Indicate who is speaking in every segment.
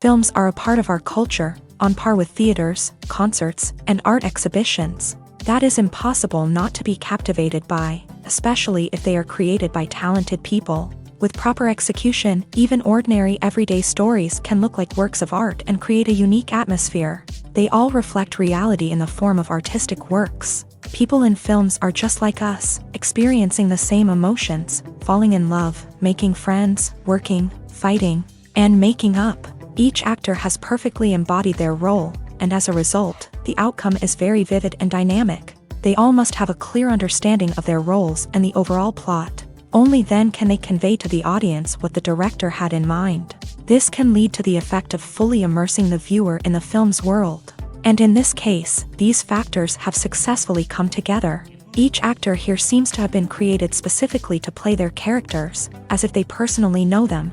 Speaker 1: Films are a part of our culture, on par with theaters, concerts, and art exhibitions. That is impossible not to be captivated by, especially if they are created by talented people. With proper execution, even ordinary everyday stories can look like works of art and create a unique atmosphere. They all reflect reality in the form of artistic works. People in films are just like us, experiencing the same emotions, falling in love, making friends, working, fighting, and making up. Each actor has perfectly embodied their role, and as a result, the outcome is very vivid and dynamic. They all must have a clear understanding of their roles and the overall plot. Only then can they convey to the audience what the director had in mind. This can lead to the effect of fully immersing the viewer in the film's world. And in this case, these factors have successfully come together. Each actor here seems to have been created specifically to play their characters, as if they personally know them.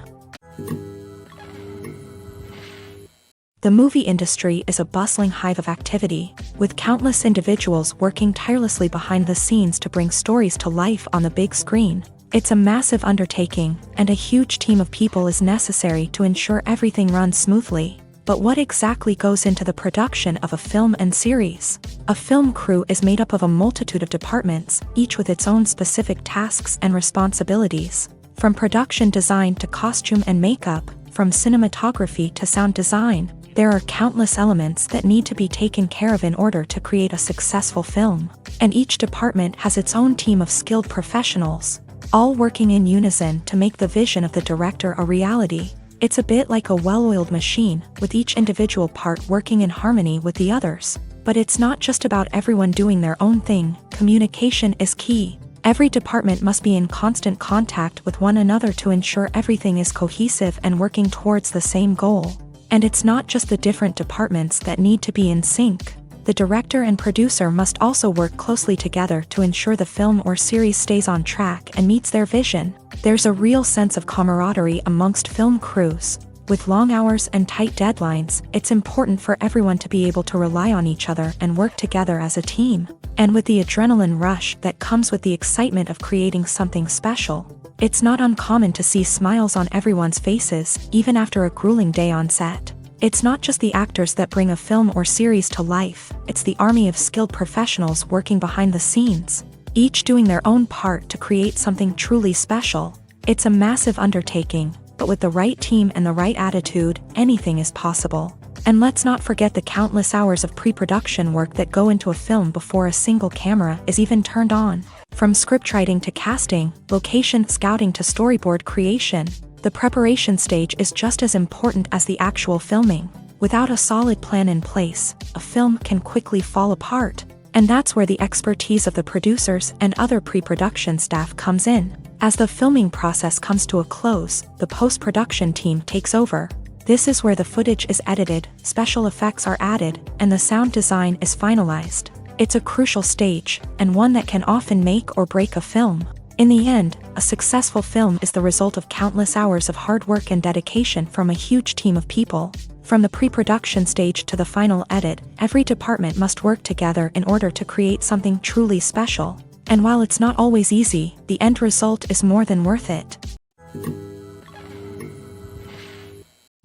Speaker 1: The movie industry is a bustling hive of activity, with countless individuals working tirelessly behind the scenes to bring stories to life on the big screen. It's a massive undertaking, and a huge team of people is necessary to ensure everything runs smoothly. But what exactly goes into the production of a film and series? A film crew is made up of a multitude of departments, each with its own specific tasks and responsibilities. From production design to costume and makeup, from cinematography to sound design, there are countless elements that need to be taken care of in order to create a successful film. And each department has its own team of skilled professionals, all working in unison to make the vision of the director a reality. It's a bit like a well-oiled machine, with each individual part working in harmony with the others. But it's not just about everyone doing their own thing. Communication is key. Every department must be in constant contact with one another to ensure everything is cohesive and working towards the same goal. And it's not just the different departments that need to be in sync. The director and producer must also work closely together to ensure the film or series stays on track and meets their vision. There's a real sense of camaraderie amongst film crews. With long hours and tight deadlines, it's important for everyone to be able to rely on each other and work together as a team. And with the adrenaline rush that comes with the excitement of creating something special, it's not uncommon to see smiles on everyone's faces, even after a grueling day on set. It's not just the actors that bring a film or series to life, it's the army of skilled professionals working behind the scenes, each doing their own part to create something truly special. It's a massive undertaking, but with the right team and the right attitude, anything is possible. And let's not forget the countless hours of pre-production work that go into a film before a single camera is even turned on. From scriptwriting to casting, location scouting to storyboard creation, the preparation stage is just as important as the actual filming. Without a solid plan in place, a film can quickly fall apart. And that's where the expertise of the producers and other pre-production staff comes in. As the filming process comes to a close, the post-production team takes over. This is where the footage is edited, special effects are added, and the sound design is finalized. It's a crucial stage, and one that can often make or break a film. In the end, a successful film is the result of countless hours of hard work and dedication from a huge team of people. From the pre-production stage to the final edit, every department must work together in order to create something truly special. And while it's not always easy, the end result is more than worth it.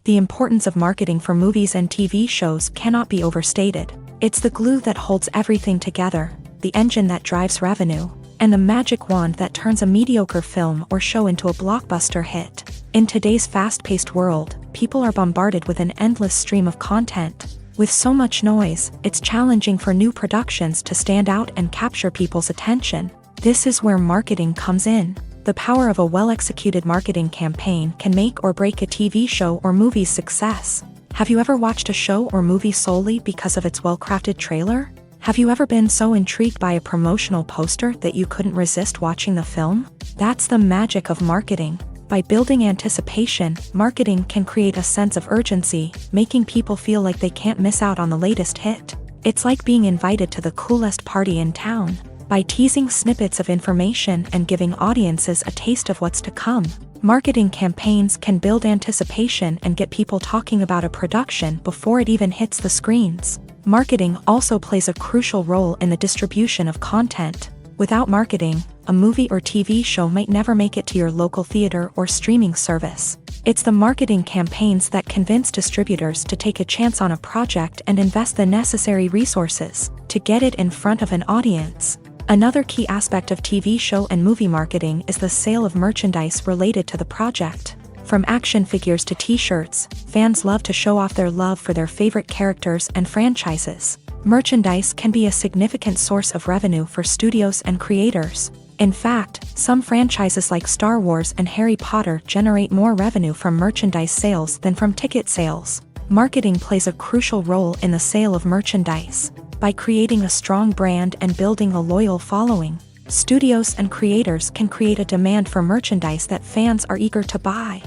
Speaker 1: The importance of marketing for movies and TV shows cannot be overstated. It's the glue that holds everything together, the engine that drives revenue, and the magic wand that turns a mediocre film or show into a blockbuster hit. In today's fast-paced world, people are bombarded with an endless stream of content. With so much noise, it's challenging for new productions to stand out and capture people's attention. This is where marketing comes in. The power of a well-executed marketing campaign can make or break a TV show or movie's success. Have you ever watched a show or movie solely because of its well-crafted trailer? Have you ever been so intrigued by a promotional poster that you couldn't resist watching the film? That's the magic of marketing. By building anticipation, marketing can create a sense of urgency, making people feel like they can't miss out on the latest hit. It's like being invited to the coolest party in town. By teasing snippets of information and giving audiences a taste of what's to come, marketing campaigns can build anticipation and get people talking about a production before it even hits the screens. Marketing also plays a crucial role in the distribution of content. Without marketing, a movie or TV show might never make it to your local theater or streaming service. It's the marketing campaigns that convince distributors to take a chance on a project and invest the necessary resources to get it in front of an audience. Another key aspect of TV show and movie marketing is the sale of merchandise related to the project. From action figures to t-shirts, fans love to show off their love for their favorite characters and franchises. Merchandise can be a significant source of revenue for studios and creators. In fact, some franchises like Star Wars and Harry Potter generate more revenue from merchandise sales than from ticket sales. Marketing plays a crucial role in the sale of merchandise. By creating a strong brand and building a loyal following, studios and creators can create a demand for merchandise that fans are eager to buy.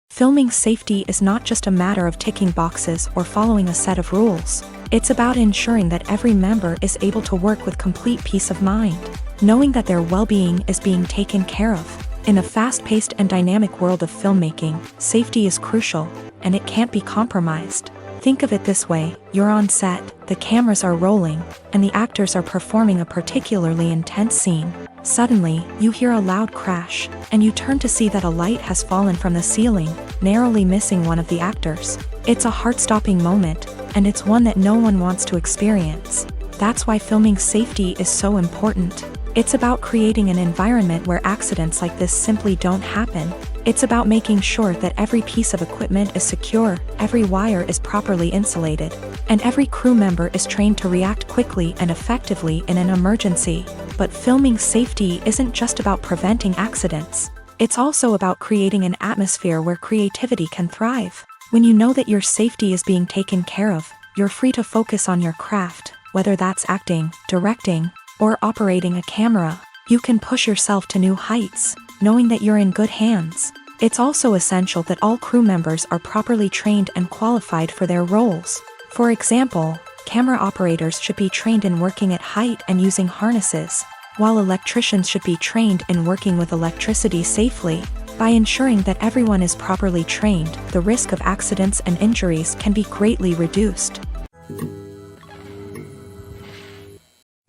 Speaker 1: Filming safety is not just a matter of ticking boxes or following a set of rules. It's about ensuring that every member is able to work with complete peace of mind, knowing that their well-being is being taken care of. In a fast-paced and dynamic world of filmmaking, safety is crucial, and it can't be compromised. Think of it this way: you're on set, the cameras are rolling, and the actors are performing a particularly intense scene. Suddenly, you hear a loud crash, and you turn to see that a light has fallen from the ceiling, narrowly missing one of the actors. It's a heart-stopping moment, and it's one that no one wants to experience. That's why filming safety is so important. It's about creating an environment where accidents like this simply don't happen. It's about making sure that every piece of equipment is secure, every wire is properly insulated, and every crew member is trained to react quickly and effectively in an emergency. But filming safety isn't just about preventing accidents. It's also about creating an atmosphere where creativity can thrive. When you know that your safety is being taken care of, you're free to focus on your craft, whether that's acting, directing, or operating a camera. You can push yourself to new heights, knowing that you're in good hands. It's also essential that all crew members are properly trained and qualified for their roles. For example, camera operators should be trained in working at height and using harnesses, while electricians should be trained in working with electricity safely. By ensuring that everyone is properly trained, the risk of accidents and injuries can be greatly reduced.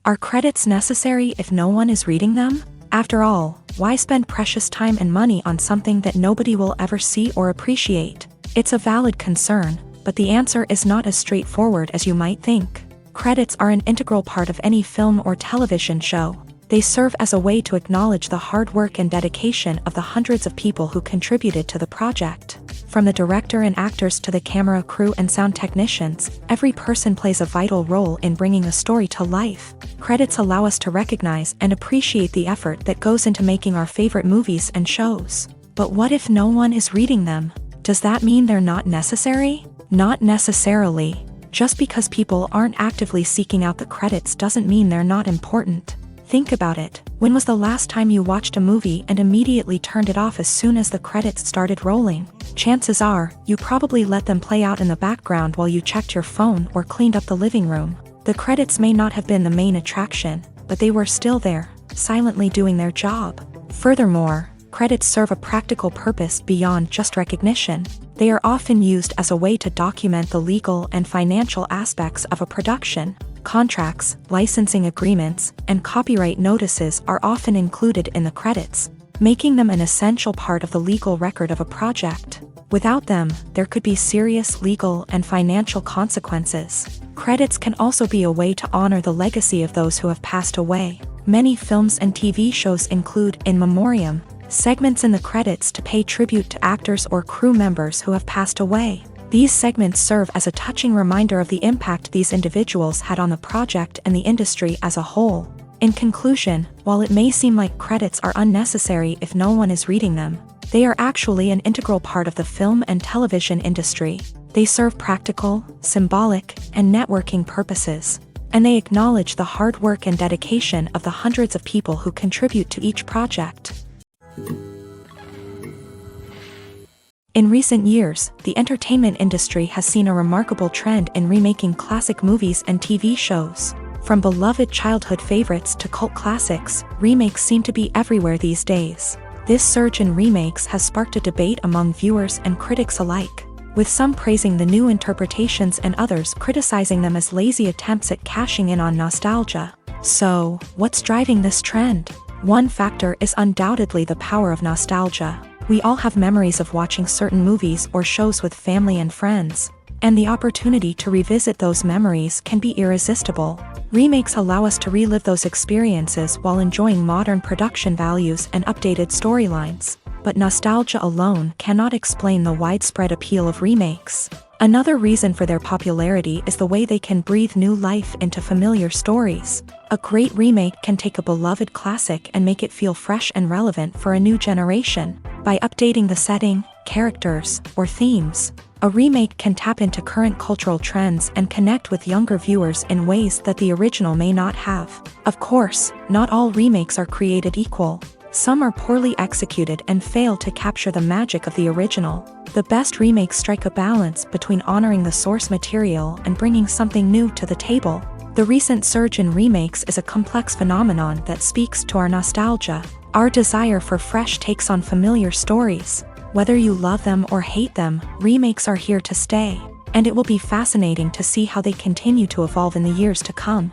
Speaker 1: Are credits necessary if no one is reading them? After all, why spend precious time and money on something that nobody will ever see or appreciate? It's a valid concern, but the answer is not as straightforward as you might think. Credits are an integral part of any film or television show. They serve as a way to acknowledge the hard work and dedication of the hundreds of people who contributed to the project. From the director and actors to the camera crew and sound technicians, every person plays a vital role in bringing a story to life. Credits allow us to recognize and appreciate the effort that goes into making our favorite movies and shows. But what if no one is reading them? Does that mean they're not necessary? Not necessarily. Just because people aren't actively seeking out the credits doesn't mean they're not important. Think about it. When was the last time you watched a movie and immediately turned it off as soon as the credits started rolling? Chances are, you probably let them play out in the background while you checked your phone or cleaned up the living room. The credits may not have been the main attraction, but they were still there, silently doing their job. Furthermore, credits serve a practical purpose beyond just recognition. They are often used as a way to document the legal and financial aspects of a production. Contracts, licensing agreements, and copyright notices are often included in the credits, making them an essential part of the legal record of a project. Without them, there could be serious legal and financial consequences. Credits can also be a way to honor the legacy of those who have passed away. Many films and TV shows include in memoriam segments in the credits to pay tribute to actors or crew members who have passed away. These segments serve as a touching reminder of the impact these individuals had on the project and the industry as a whole. In conclusion, while it may seem like credits are unnecessary if no one is reading them, they are actually an integral part of the film and television industry. They serve practical, symbolic, and networking purposes, and they acknowledge the hard work and dedication of the hundreds of people who contribute to each project. In recent years, the entertainment industry has seen a remarkable trend in remaking classic movies and TV shows. From beloved childhood favorites to cult classics, remakes seem to be everywhere these days. This surge in remakes has sparked a debate among viewers and critics alike, with some praising the new interpretations and others criticizing them as lazy attempts at cashing in on nostalgia. So, what's driving this trend? One factor is undoubtedly the power of nostalgia. We all have memories of watching certain movies or shows with family and friends, and the opportunity to revisit those memories can be irresistible. Remakes allow us to relive those experiences while enjoying modern production values and updated storylines. But nostalgia alone cannot explain the widespread appeal of remakes. Another reason for their popularity is the way they can breathe new life into familiar stories. A great remake can take a beloved classic and make it feel fresh and relevant for a new generation. By updating the setting, characters, or themes, a remake can tap into current cultural trends and connect with younger viewers in ways that the original may not have. Of course, not all remakes are created equal. Some are poorly executed and fail to capture the magic of the original. The best remakes strike a balance between honoring the source material and bringing something new to the table. The recent surge in remakes is a complex phenomenon that speaks to our nostalgia, our desire for fresh takes on familiar stories. Whether you love them or hate them, remakes are here to stay, and it will be fascinating to see how they continue to evolve in the years to come.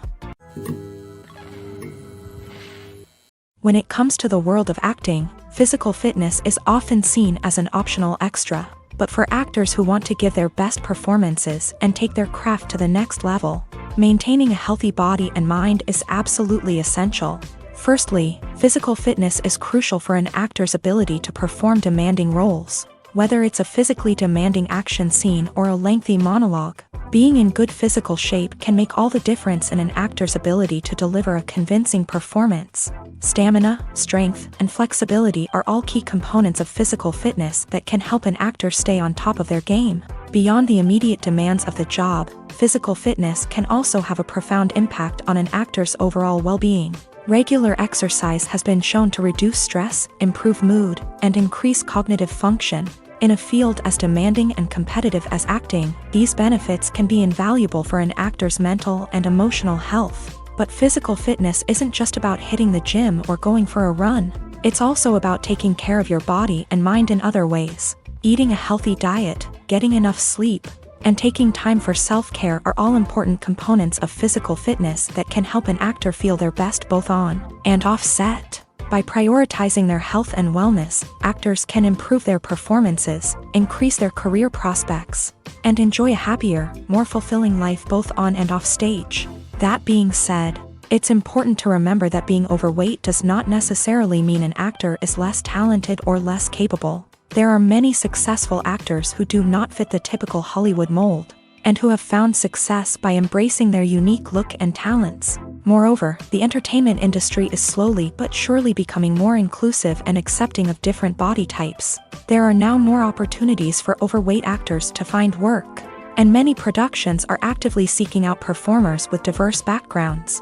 Speaker 1: When it comes to the world of acting, physical fitness is often seen as an optional extra. But for actors who want to give their best performances and take their craft to the next level, maintaining a healthy body and mind is absolutely essential. Firstly, physical fitness is crucial for an actor's ability to perform demanding roles. Whether it's a physically demanding action scene or a lengthy monologue, being in good physical shape can make all the difference in an actor's ability to deliver a convincing performance. Stamina, strength, and flexibility are all key components of physical fitness that can help an actor stay on top of their game. Beyond the immediate demands of the job, physical fitness can also have a profound impact on an actor's overall well-being. Regular exercise has been shown to reduce stress, improve mood, and increase cognitive function. In a field as demanding and competitive as acting, these benefits can be invaluable for an actor's mental and emotional health. But physical fitness isn't just about hitting the gym or going for a run. It's also about taking care of your body and mind in other ways. Eating a healthy diet, getting enough sleep, and taking time for self-care are all important components of physical fitness that can help an actor feel their best both on and off set. By prioritizing their health and wellness, actors can improve their performances, increase their career prospects, and enjoy a happier, more fulfilling life both on and off stage. That being said, it's important to remember that being overweight does not necessarily mean an actor is less talented or less capable. There are many successful actors who do not fit the typical Hollywood mold, and who have found success by embracing their unique look and talents. Moreover, the entertainment industry is slowly but surely becoming more inclusive and accepting of different body types. There are now more opportunities for overweight actors to find work, and many productions are actively seeking out performers with diverse backgrounds.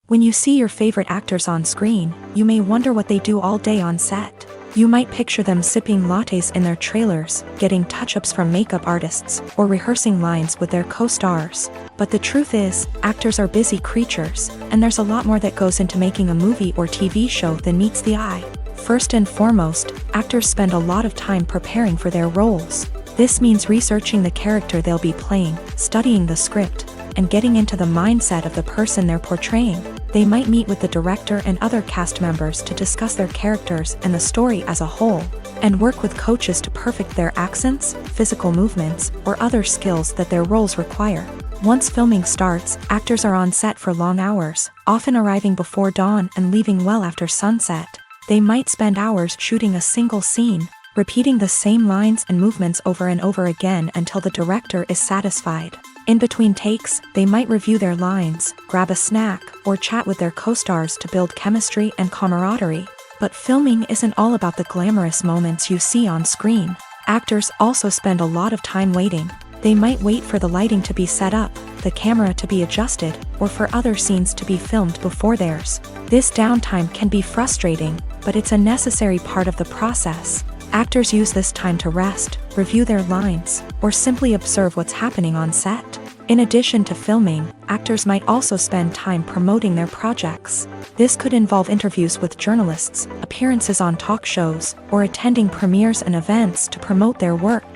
Speaker 1: When you see your favorite actors on screen, you may wonder what they do all day on set. You might picture them sipping lattes in their trailers, getting touch-ups from makeup artists, or rehearsing lines with their co-stars. But the truth is, actors are busy creatures, and there's a lot more that goes into making a movie or TV show than meets the eye. First and foremost, actors spend a lot of time preparing for their roles. This means researching the character they'll be playing, studying the script, and getting into the mindset of the person they're portraying. They might meet with the director and other cast members to discuss their characters and the story as a whole, and work with coaches to perfect their accents, physical movements, or other skills that their roles require. Once filming starts, actors are on set for long hours, often arriving before dawn and leaving well after sunset. They might spend hours shooting a single scene, repeating the same lines and movements over and over again until the director is satisfied. In between takes, they might review their lines, grab a snack, or chat with their co-stars to build chemistry and camaraderie. But filming isn't all about the glamorous moments you see on screen. Actors also spend a lot of time waiting. They might wait for the lighting to be set up, the camera to be adjusted, or for other scenes to be filmed before theirs. This downtime can be frustrating, but it's a necessary part of the process. Actors use this time to rest, review their lines, or simply observe what's happening on set. In addition to filming, actors might also spend time promoting their projects. This could involve interviews with journalists, appearances on talk shows, or attending premieres and events to promote their work.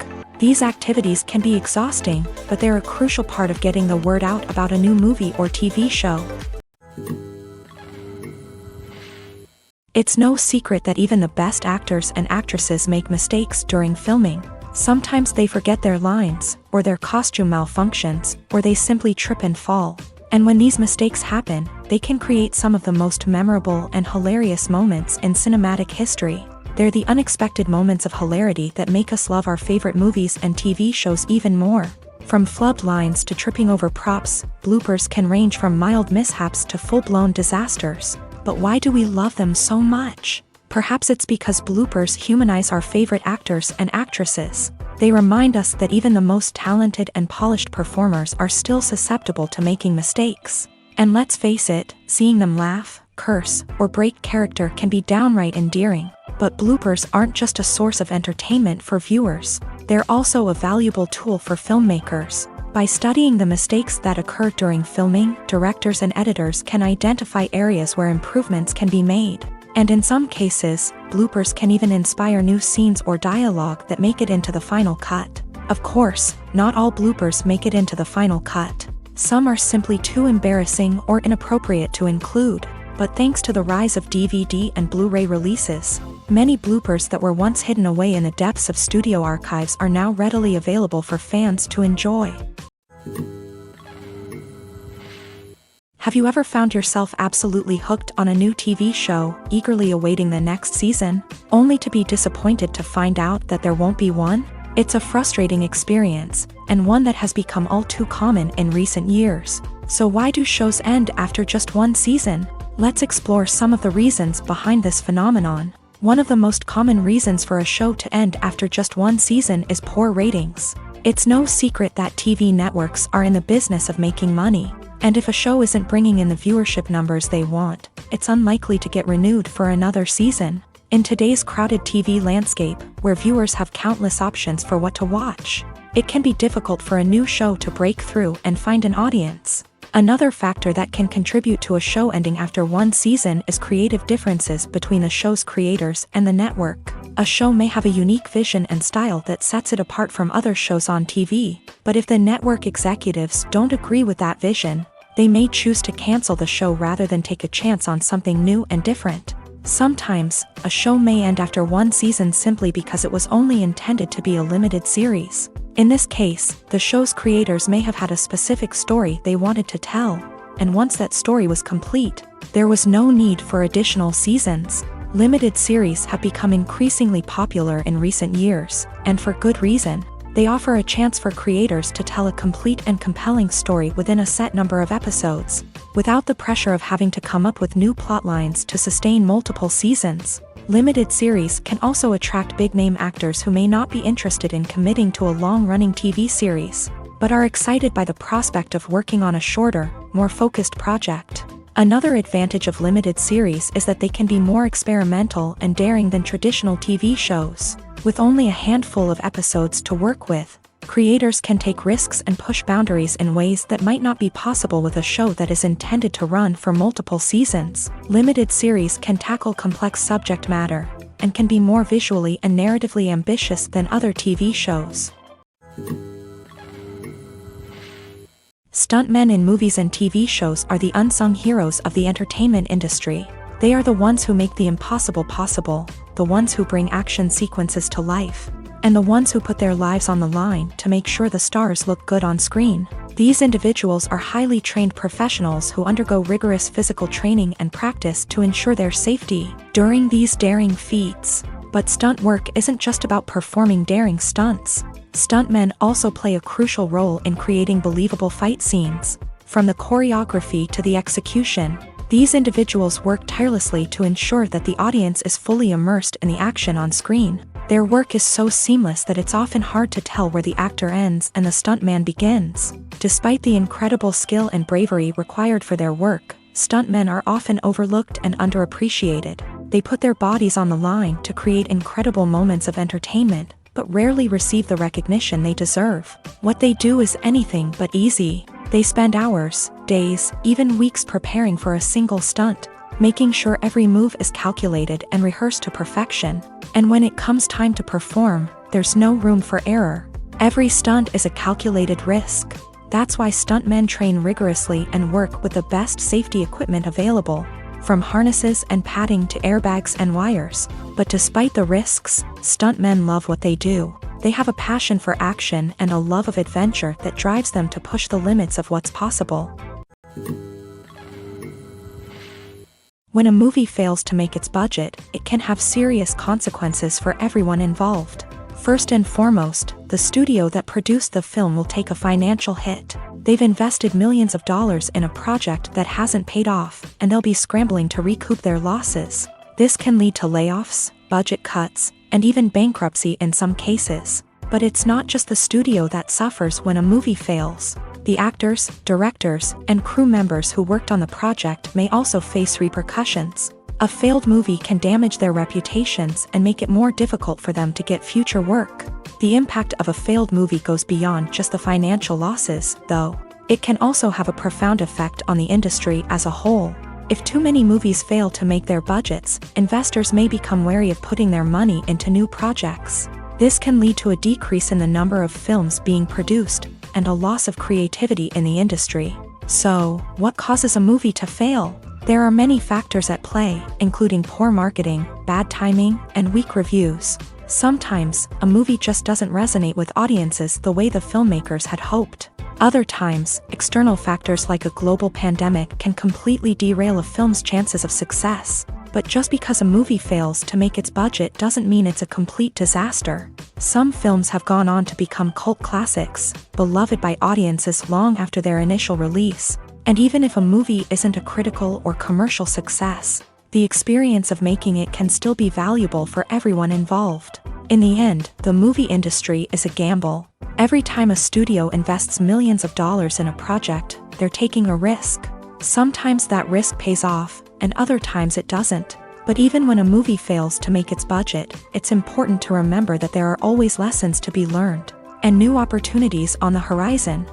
Speaker 1: These activities can be exhausting, but they're a crucial part of getting the word out about a new movie or TV show. It's no secret that even the best actors and actresses make mistakes during filming. Sometimes they forget their lines, or their costume malfunctions, or they simply trip and fall. And when these mistakes happen, they can create some of the most memorable and hilarious moments in cinematic history. They're the unexpected moments of hilarity that make us love our favorite movies and TV shows even more. From flubbed lines to tripping over props, bloopers can range from mild mishaps to full-blown disasters. But why do we love them so much? Perhaps it's because bloopers humanize our favorite actors and actresses. They remind us that even the most talented and polished performers are still susceptible to making mistakes. And let's face it, seeing them laugh, curse, or break character can be downright endearing. But bloopers aren't just a source of entertainment for viewers. They're also a valuable tool for filmmakers. By studying the mistakes that occur during filming, directors and editors can identify areas where improvements can be made. And in some cases, bloopers can even inspire new scenes or dialogue that make it into the final cut. Of course, not all bloopers make it into the final cut. Some are simply too embarrassing or inappropriate to include. But thanks to the rise of DVD and Blu-ray releases, many bloopers that were once hidden away in the depths of studio archives are now readily available for fans to enjoy. Have you ever found yourself absolutely hooked on a new TV show, eagerly awaiting the next season, only to be disappointed to find out that there won't be one? It's a frustrating experience, and one that has become all too common in recent years. So why do shows end after just one season? Let's explore some of the reasons behind this phenomenon. One of the most common reasons for a show to end after just one season is poor ratings. It's no secret that TV networks are in the business of making money, and if a show isn't bringing in the viewership numbers they want, it's unlikely to get renewed for another season. In today's crowded TV landscape, where viewers have countless options for what to watch, it can be difficult for a new show to break through and find an audience. Another factor that can contribute to a show ending after one season is creative differences between the show's creators and the network. A show may have a unique vision and style that sets it apart from other shows on TV, but if the network executives don't agree with that vision, they may choose to cancel the show rather than take a chance on something new and different. Sometimes, a show may end after one season simply because it was only intended to be a limited series. In this case, the show's creators may have had a specific story they wanted to tell, and once that story was complete, there was no need for additional seasons. Limited series have become increasingly popular in recent years, and for good reason. They offer a chance for creators to tell a complete and compelling story within a set number of episodes, without the pressure of having to come up with new plotlines to sustain multiple seasons. Limited series can also attract big-name actors who may not be interested in committing to a long-running TV series, but are excited by the prospect of working on a shorter, more focused project. Another advantage of limited series is that they can be more experimental and daring than traditional TV shows. With only a handful of episodes to work with, creators can take risks and push boundaries in ways that might not be possible with a show that is intended to run for multiple seasons. Limited series can tackle complex subject matter, and can be more visually and narratively ambitious than other TV shows. Stuntmen in movies and TV shows are the unsung heroes of the entertainment industry. They are the ones who make the impossible possible, the ones who bring action sequences to life, and the ones who put their lives on the line to make sure the stars look good on screen. These individuals are highly trained professionals who undergo rigorous physical training and practice to ensure their safety during these daring feats. But stunt work isn't just about performing daring stunts. Stuntmen also play a crucial role in creating believable fight scenes. From the choreography to the execution, these individuals work tirelessly to ensure that the audience is fully immersed in the action on screen. Their work is so seamless that it's often hard to tell where the actor ends and the stuntman begins. Despite the incredible skill and bravery required for their work, stuntmen are often overlooked and underappreciated. They put their bodies on the line to create incredible moments of entertainment, but rarely receive the recognition they deserve. What they do is anything but easy. They spend hours, days, even weeks preparing for a single stunt, making sure every move is calculated and rehearsed to perfection. And when it comes time to perform, there's no room for error. Every stunt is a calculated risk. That's why stuntmen train rigorously and work with the best safety equipment available, from harnesses and padding to airbags and wires. But despite the risks, stuntmen love what they do. They have a passion for action and a love of adventure that drives them to push the limits of what's possible. When a movie fails to make its budget, it can have serious consequences for everyone involved. First and foremost, the studio that produced the film will take a financial hit. They've invested millions of dollars in a project that hasn't paid off, and they'll be scrambling to recoup their losses. This can lead to layoffs, budget cuts, and even bankruptcy in some cases. But it's not just the studio that suffers when a movie fails. The actors, directors, and crew members who worked on the project may also face repercussions. A failed movie can damage their reputations and make it more difficult for them to get future work. The impact of a failed movie goes beyond just the financial losses, though. It can also have a profound effect on the industry as a whole. If too many movies fail to make their budgets, investors may become wary of putting their money into new projects. This can lead to a decrease in the number of films being produced, and a loss of creativity in the industry. So, what causes a movie to fail? There are many factors at play, including poor marketing, bad timing, and weak reviews. Sometimes, a movie just doesn't resonate with audiences the way the filmmakers had hoped. Other times, external factors like a global pandemic can completely derail a film's chances of success. But just because a movie fails to make its budget doesn't mean it's a complete disaster. Some films have gone on to become cult classics, beloved by audiences long after their initial release. And even if a movie isn't a critical or commercial success, the experience of making it can still be valuable for everyone involved. In the end, the movie industry is a gamble. Every time a studio invests millions of dollars in a project, they're taking a risk. Sometimes that risk pays off, and other times it doesn't. But even when a movie fails to make its budget, it's important to remember that there are always lessons to be learned, and new opportunities on the horizon.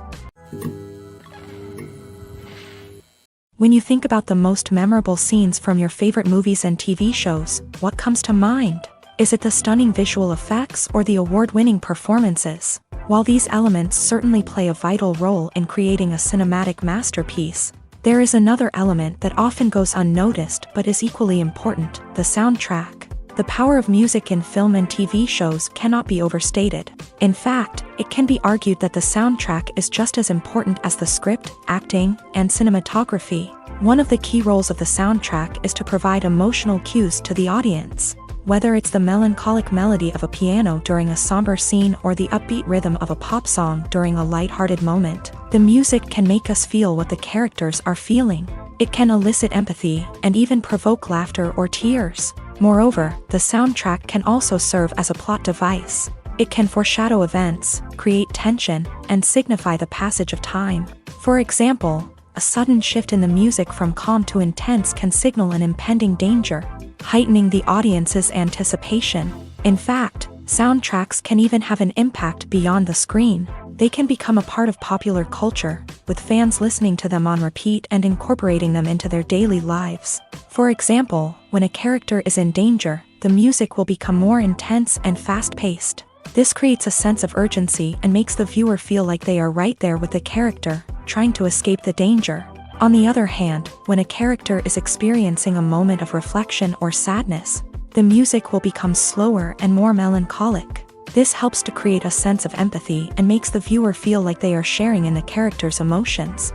Speaker 1: When you think about the most memorable scenes from your favorite movies and TV shows, what comes to mind? Is it the stunning visual effects or the award-winning performances? While these elements certainly play a vital role in creating a cinematic masterpiece, there is another element that often goes unnoticed but is equally important: the soundtrack. The power of music in film and TV shows cannot be overstated. In fact, it can be argued that the soundtrack is just as important as the script, acting, and cinematography. One of the key roles of the soundtrack is to provide emotional cues to the audience. Whether it's the melancholic melody of a piano during a somber scene or the upbeat rhythm of a pop song during a lighthearted moment, the music can make us feel what the characters are feeling. It can elicit empathy and even provoke laughter or tears. Moreover, the soundtrack can also serve as a plot device. It can foreshadow events, create tension, and signify the passage of time. For example, a sudden shift in the music from calm to intense can signal an impending danger, heightening the audience's anticipation. In fact, soundtracks can even have an impact beyond the screen. They can become a part of popular culture, with fans listening to them on repeat and incorporating them into their daily lives. For example, when a character is in danger, the music will become more intense and fast-paced. This creates a sense of urgency and makes the viewer feel like they are right there with the character, trying to escape the danger. On the other hand, when a character is experiencing a moment of reflection or sadness, the music will become slower and more melancholic. This helps to create a sense of empathy and makes the viewer feel like they are sharing in the character's emotions.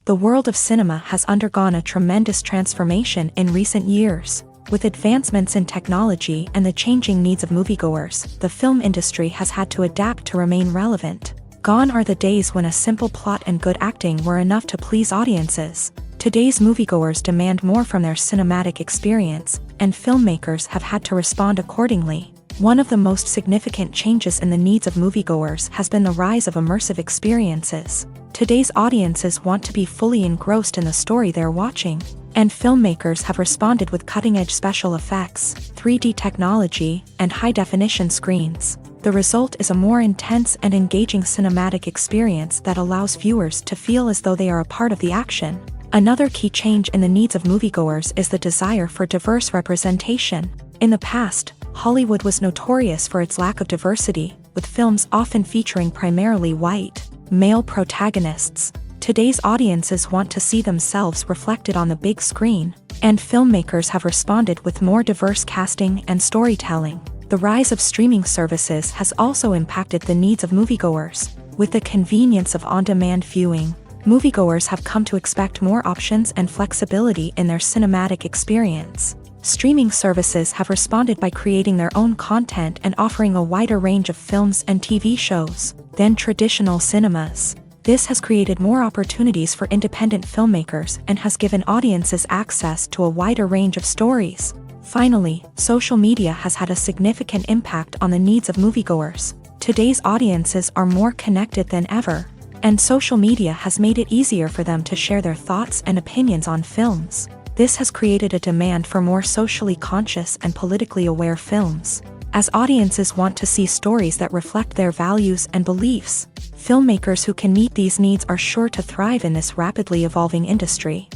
Speaker 1: The world of cinema has undergone a tremendous transformation in recent years. With advancements in technology and the changing needs of moviegoers, the film industry has had to adapt to remain relevant. Gone are the days when a simple plot and good acting were enough to please audiences. Today's moviegoers demand more from their cinematic experience, and filmmakers have had to respond accordingly. One of the most significant changes in the needs of moviegoers has been the rise of immersive experiences. Today's audiences want to be fully engrossed in the story they're watching, and filmmakers have responded with cutting-edge special effects, 3D technology, and high-definition screens. The result is a more intense and engaging cinematic experience that allows viewers to feel as though they are a part of the action. Another key change in the needs of moviegoers is the desire for diverse representation. In the past, Hollywood was notorious for its lack of diversity, with films often featuring primarily white, male protagonists. Today's audiences want to see themselves reflected on the big screen, and filmmakers have responded with more diverse casting and storytelling. The rise of streaming services has also impacted the needs of moviegoers. With the convenience of on-demand viewing, moviegoers have come to expect more options and flexibility in their cinematic experience. Streaming services have responded by creating their own content and offering a wider range of films and TV shows than traditional cinemas. This has created more opportunities for independent filmmakers and has given audiences access to a wider range of stories. Finally, social media has had a significant impact on the needs of moviegoers. Today's audiences are more connected than ever, and social media has made it easier for them to share their thoughts and opinions on films. This has created a demand for more socially conscious and politically aware films. As audiences want to see stories that reflect their values and beliefs, filmmakers who can meet these needs are sure to thrive in this rapidly evolving industry.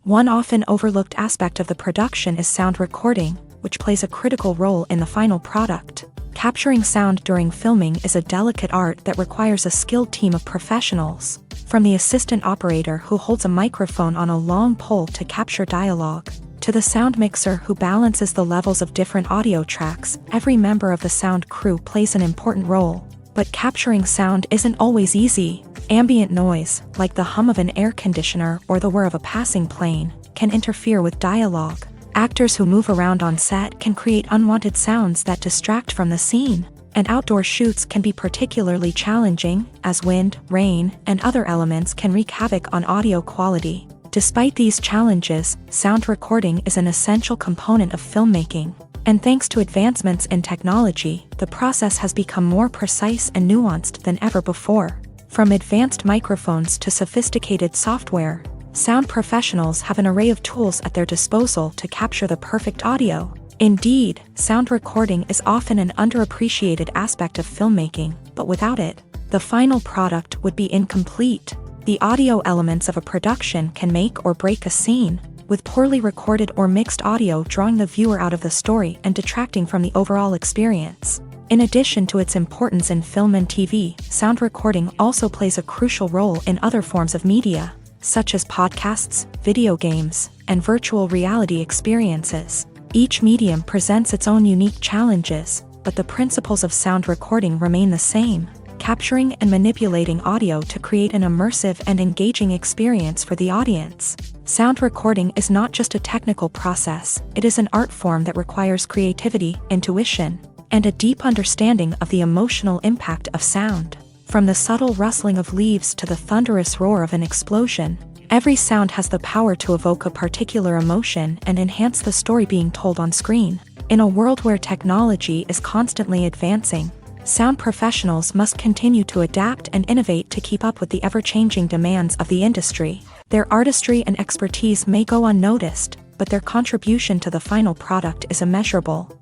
Speaker 1: One often overlooked aspect of the production is sound recording, which plays a critical role in the final product. Capturing sound during filming is a delicate art that requires a skilled team of professionals. From the assistant operator who holds a microphone on a long pole to capture dialogue, to the sound mixer who balances the levels of different audio tracks, every member of the sound crew plays an important role. But capturing sound isn't always easy. Ambient noise, like the hum of an air conditioner or the whir of a passing plane, can interfere with dialogue. Actors who move around on set can create unwanted sounds that distract from the scene. And outdoor shoots can be particularly challenging, as wind, rain, and other elements can wreak havoc on audio quality. Despite these challenges, sound recording is an essential component of filmmaking. And thanks to advancements in technology, the process has become more precise and nuanced than ever before. From advanced microphones to sophisticated software, sound professionals have an array of tools at their disposal to capture the perfect audio. Indeed, sound recording is often an underappreciated aspect of filmmaking, but without it, the final product would be incomplete. The audio elements of a production can make or break a scene, with poorly recorded or mixed audio drawing the viewer out of the story and detracting from the overall experience. In addition to its importance in film and TV, sound recording also plays a crucial role in other forms of media, such as podcasts, video games, and virtual reality experiences. Each medium presents its own unique challenges, but the principles of sound recording remain the same, capturing and manipulating audio to create an immersive and engaging experience for the audience. Sound recording is not just a technical process, it is an art form that requires creativity, intuition, and a deep understanding of the emotional impact of sound. From the subtle rustling of leaves to the thunderous roar of an explosion, every sound has the power to evoke a particular emotion and enhance the story being told on screen. In a world where technology is constantly advancing, sound professionals must continue to adapt and innovate to keep up with the ever-changing demands of the industry. Their artistry and expertise may go unnoticed, but their contribution to the final product is immeasurable.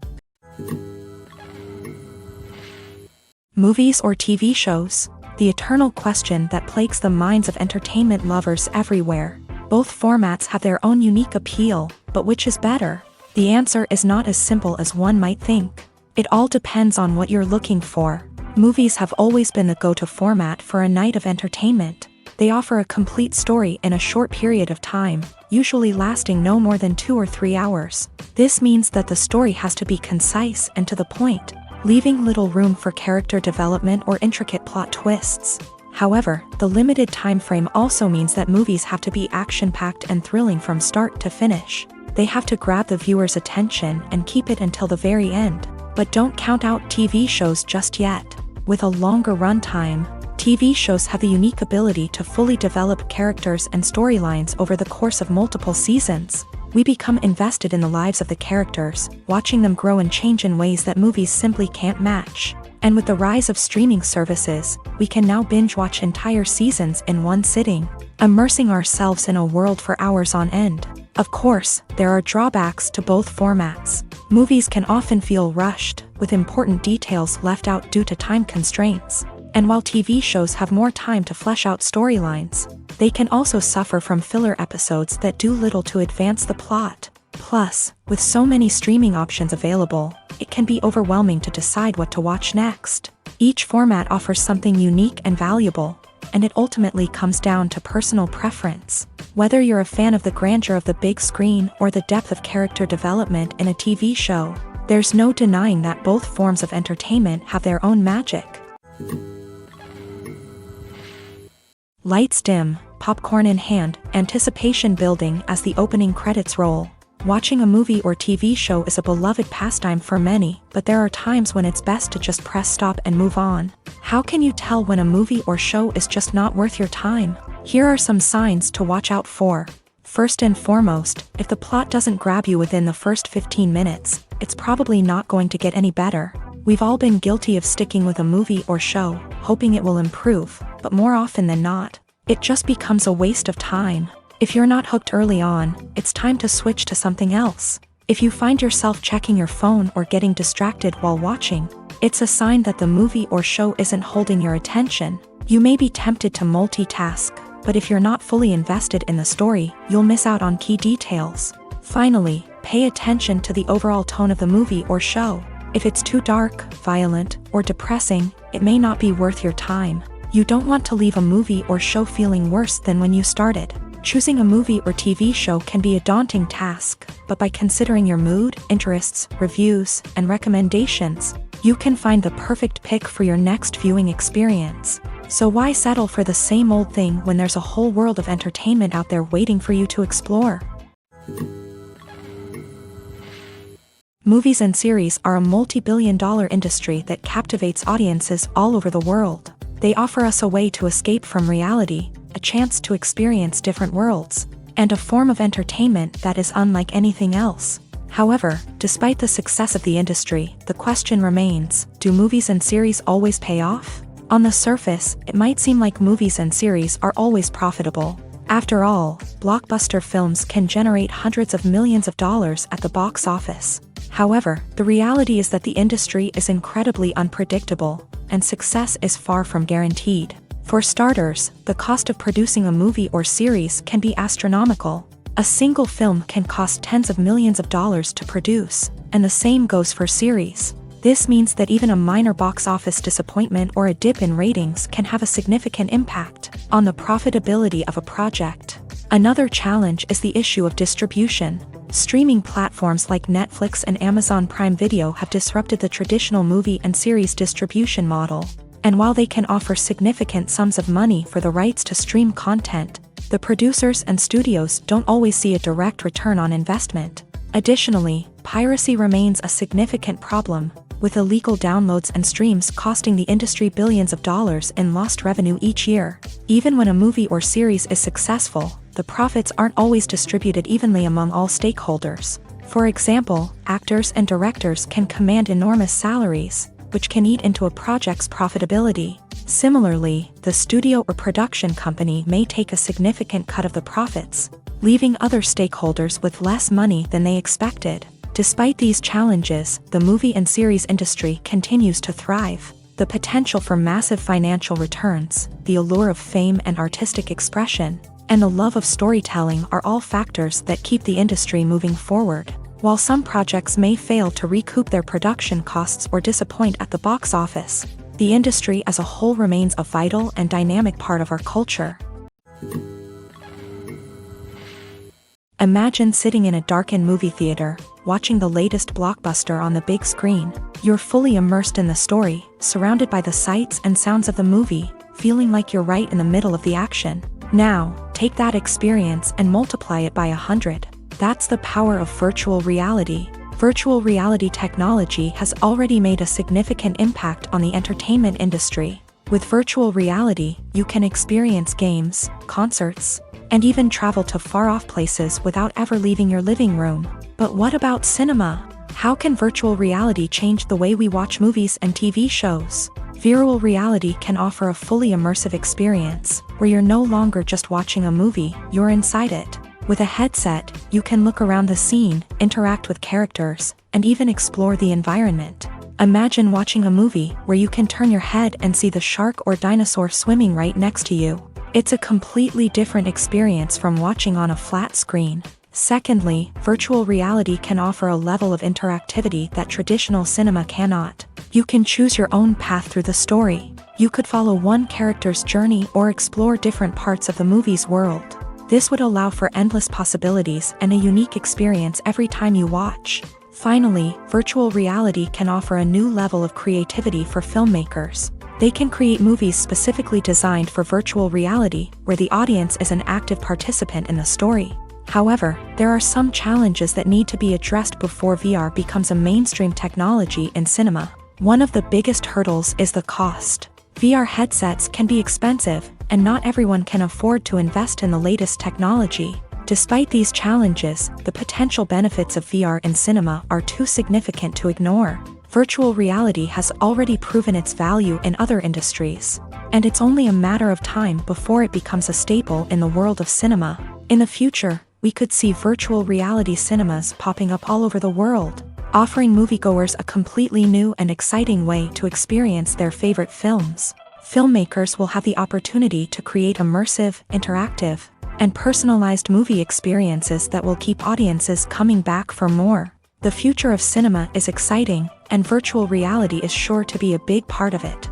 Speaker 1: Movies or TV shows? The eternal question that plagues the minds of entertainment lovers everywhere. Both formats have their own unique appeal, but which is better? The answer is not as simple as one might think. It all depends on what you're looking for. Movies have always been the go-to format for a night of entertainment. They offer a complete story in a short period of time, usually lasting no more than 2 or 3 hours. This means that the story has to be concise and to the point, leaving little room for character development or intricate plot twists. However, the limited time frame also means that movies have to be action-packed and thrilling from start to finish. They have to grab the viewer's attention and keep it until the very end. But don't count out TV shows just yet. With a longer runtime, TV shows have the unique ability to fully develop characters and storylines over the course of multiple seasons. We become invested in the lives of the characters, watching them grow and change in ways that movies simply can't match. And with the rise of streaming services, we can now binge-watch entire seasons in one sitting, immersing ourselves in a world for hours on end. Of course, there are drawbacks to both formats. Movies can often feel rushed, with important details left out due to time constraints. And while TV shows have more time to flesh out storylines, they can also suffer from filler episodes that do little to advance the plot. Plus, with so many streaming options available, it can be overwhelming to decide what to watch next. Each format offers something unique and valuable, and it ultimately comes down to personal preference. Whether you're a fan of the grandeur of the big screen or the depth of character development in a TV show, there's no denying that both forms of entertainment have their own magic. Lights dim, popcorn in hand, anticipation building as the opening credits roll. Watching a movie or TV show is a beloved pastime for many, but there are times when it's best to just press stop and move on. How can you tell when a movie or show is just not worth your time? Here are some signs to watch out for. First and foremost, if the plot doesn't grab you within the first 15 minutes, it's probably not going to get any better. We've all been guilty of sticking with a movie or show, hoping it will improve, but more often than not, it just becomes a waste of time. If you're not hooked early on, it's time to switch to something else. If you find yourself checking your phone or getting distracted while watching, it's a sign that the movie or show isn't holding your attention. You may be tempted to multitask, but if you're not fully invested in the story, you'll miss out on key details. Finally, pay attention to the overall tone of the movie or show. If it's too dark, violent, or depressing, it may not be worth your time. You don't want to leave a movie or show feeling worse than when you started. Choosing a movie or TV show can be a daunting task, but by considering your mood, interests, reviews, and recommendations, you can find the perfect pick for your next viewing experience. So why settle for the same old thing when there's a whole world of entertainment out there waiting for you to explore? Movies and series are a multi-billion-dollar industry that captivates audiences all over the world. They offer us a way to escape from reality, a chance to experience different worlds, and a form of entertainment that is unlike anything else. However, despite the success of the industry, the question remains, do movies and series always pay off? On the surface, it might seem like movies and series are always profitable. After all, blockbuster films can generate hundreds of millions of dollars at the box office. However, the reality is that the industry is incredibly unpredictable, and success is far from guaranteed. For starters, the cost of producing a movie or series can be astronomical. A single film can cost tens of millions of dollars to produce, and the same goes for series. This means that even a minor box office disappointment or a dip in ratings can have a significant impact on the profitability of a project. Another challenge is the issue of distribution. Streaming platforms like Netflix and Amazon Prime Video have disrupted the traditional movie and series distribution model. And while they can offer significant sums of money for the rights to stream content, the producers and studios don't always see a direct return on investment. Additionally, piracy remains a significant problem, with illegal downloads and streams costing the industry billions of dollars in lost revenue each year. Even when a movie or series is successful, the profits aren't always distributed evenly among all stakeholders. For example, actors and directors can command enormous salaries, which can eat into a project's profitability. Similarly, the studio or production company may take a significant cut of the profits, leaving other stakeholders with less money than they expected. Despite these challenges, the movie and series industry continues to thrive. The potential for massive financial returns, the allure of fame and artistic expression, and the love of storytelling are all factors that keep the industry moving forward. While some projects may fail to recoup their production costs or disappoint at the box office, the industry as a whole remains a vital and dynamic part of our culture. Imagine sitting in a darkened movie theater, watching the latest blockbuster on the big screen. You're fully immersed in the story, surrounded by the sights and sounds of the movie, feeling like you're right in the middle of the action. Now, take that experience and multiply it by 100. That's the power of virtual reality. Virtual reality technology has already made a significant impact on the entertainment industry. With virtual reality, you can experience games, concerts, and even travel to far-off places without ever leaving your living room. But what about cinema? How can virtual reality change the way we watch movies and TV shows? Virtual reality can offer a fully immersive experience, where you're no longer just watching a movie, you're inside it. With a headset, you can look around the scene, interact with characters, and even explore the environment. Imagine watching a movie where you can turn your head and see the shark or dinosaur swimming right next to you. It's a completely different experience from watching on a flat screen. Secondly, virtual reality can offer a level of interactivity that traditional cinema cannot. You can choose your own path through the story. You could follow one character's journey or explore different parts of the movie's world. This would allow for endless possibilities and a unique experience every time you watch. Finally, virtual reality can offer a new level of creativity for filmmakers. They can create movies specifically designed for virtual reality, where the audience is an active participant in the story. However, there are some challenges that need to be addressed before VR becomes a mainstream technology in cinema. One of the biggest hurdles is the cost. VR headsets can be expensive, and not everyone can afford to invest in the latest technology. Despite these challenges, the potential benefits of VR in cinema are too significant to ignore. Virtual reality has already proven its value in other industries, and it's only a matter of time before it becomes a staple in the world of cinema. In the future, we could see virtual reality cinemas popping up all over the world, offering moviegoers a completely new and exciting way to experience their favorite films. Filmmakers will have the opportunity to create immersive, interactive, and personalized movie experiences that will keep audiences coming back for more. The future of cinema is exciting, and virtual reality is sure to be a big part of it.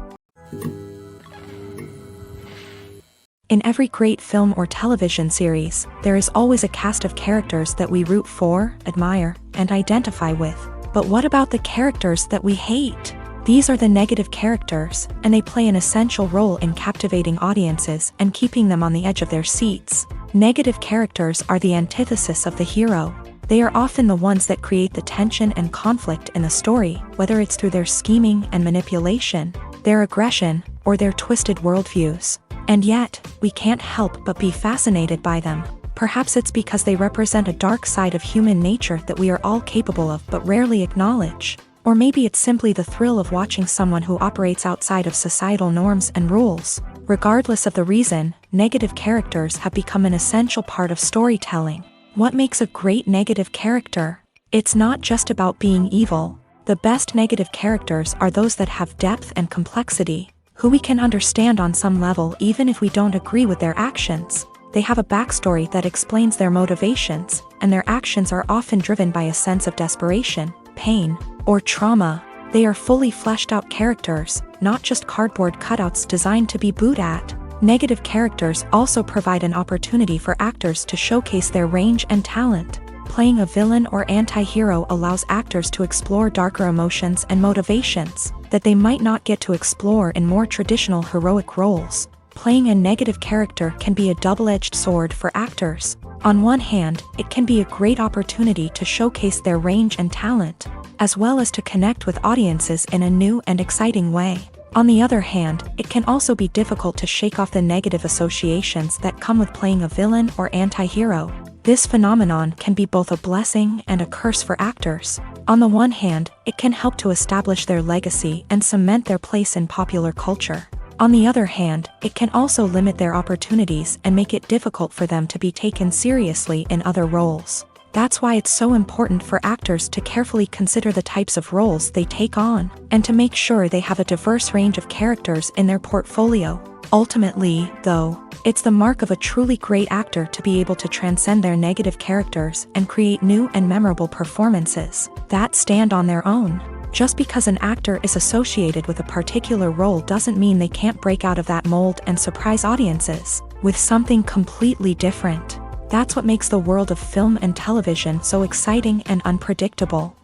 Speaker 1: In every great film or television series, there is always a cast of characters that we root for, admire, and identify with. But what about the characters that we hate? These are the negative characters, and they play an essential role in captivating audiences and keeping them on the edge of their seats. Negative characters are the antithesis of the hero. They are often the ones that create the tension and conflict in the story, whether it's through their scheming and manipulation, their aggression, or their twisted worldviews. And yet, we can't help but be fascinated by them. Perhaps it's because they represent a dark side of human nature that we are all capable of but rarely acknowledge. Or maybe it's simply the thrill of watching someone who operates outside of societal norms and rules. Regardless of the reason, negative characters have become an essential part of storytelling. What makes a great negative character? It's not just about being evil. The best negative characters are those that have depth and complexity, who we can understand on some level even if we don't agree with their actions. They have a backstory that explains their motivations, and their actions are often driven by a sense of desperation, pain, or trauma. They are fully fleshed out characters, not just cardboard cutouts designed to be booed at. Negative characters also provide an opportunity for actors to showcase their range and talent. Playing a villain or anti-hero allows actors to explore darker emotions and motivations that they might not get to explore in more traditional heroic roles. Playing a negative character can be a double-edged sword for actors. On one hand, it can be a great opportunity to showcase their range and talent, as well as to connect with audiences in a new and exciting way. On the other hand, it can also be difficult to shake off the negative associations that come with playing a villain or anti-hero. This phenomenon can be both a blessing and a curse for actors. On the one hand, it can help to establish their legacy and cement their place in popular culture. On the other hand, it can also limit their opportunities and make it difficult for them to be taken seriously in other roles. That's why it's so important for actors to carefully consider the types of roles they take on, and to make sure they have a diverse range of characters in their portfolio. Ultimately, though, it's the mark of a truly great actor to be able to transcend their negative characters and create new and memorable performances that stand on their own. Just because an actor is associated with a particular role doesn't mean they can't break out of that mold and surprise audiences with something completely different. That's what makes the world of film and television so exciting and unpredictable.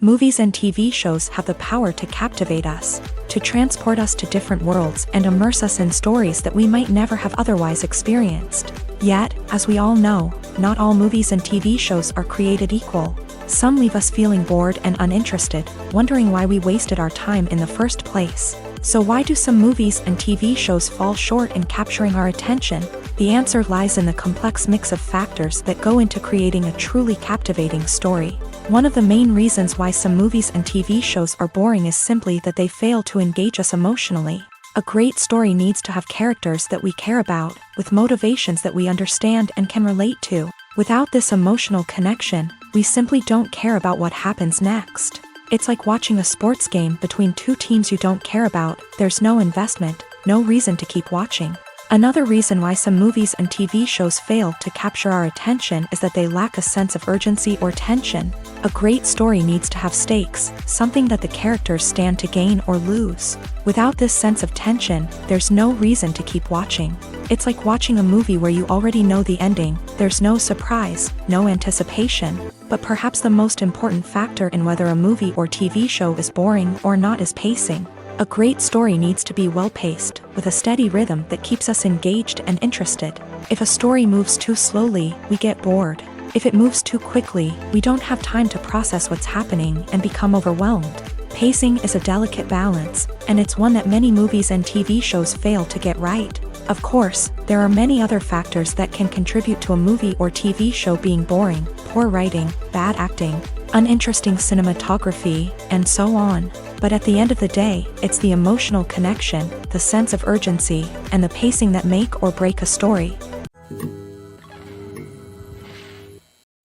Speaker 1: Movies and TV shows have the power to captivate us, to transport us to different worlds and immerse us in stories that we might never have otherwise experienced. Yet, as we all know, not all movies and TV shows are created equal. Some leave us feeling bored and uninterested, wondering why we wasted our time in the first place. So why do some movies and TV shows fall short in capturing our attention? The answer lies in the complex mix of factors that go into creating a truly captivating story. One of the main reasons why some movies and TV shows are boring is simply that they fail to engage us emotionally. A great story needs to have characters that we care about, with motivations that we understand and can relate to. Without this emotional connection, we simply don't care about what happens next. It's like watching a sports game between two teams you don't care about. There's no investment, no reason to keep watching. Another reason why some movies and TV shows fail to capture our attention is that they lack a sense of urgency or tension. A great story needs to have stakes, something that the characters stand to gain or lose. Without this sense of tension, there's no reason to keep watching. It's like watching a movie where you already know the ending. There's no surprise, no anticipation. But perhaps the most important factor in whether a movie or TV show is boring or not is pacing. A great story needs to be well-paced, with a steady rhythm that keeps us engaged and interested. If a story moves too slowly, we get bored. If it moves too quickly, we don't have time to process what's happening and become overwhelmed. Pacing is a delicate balance, and it's one that many movies and TV shows fail to get right. Of course, there are many other factors that can contribute to a movie or TV show being boring: poor writing, bad acting, uninteresting cinematography, and so on. But at the end of the day, it's the emotional connection, the sense of urgency, and the pacing that make or break a story.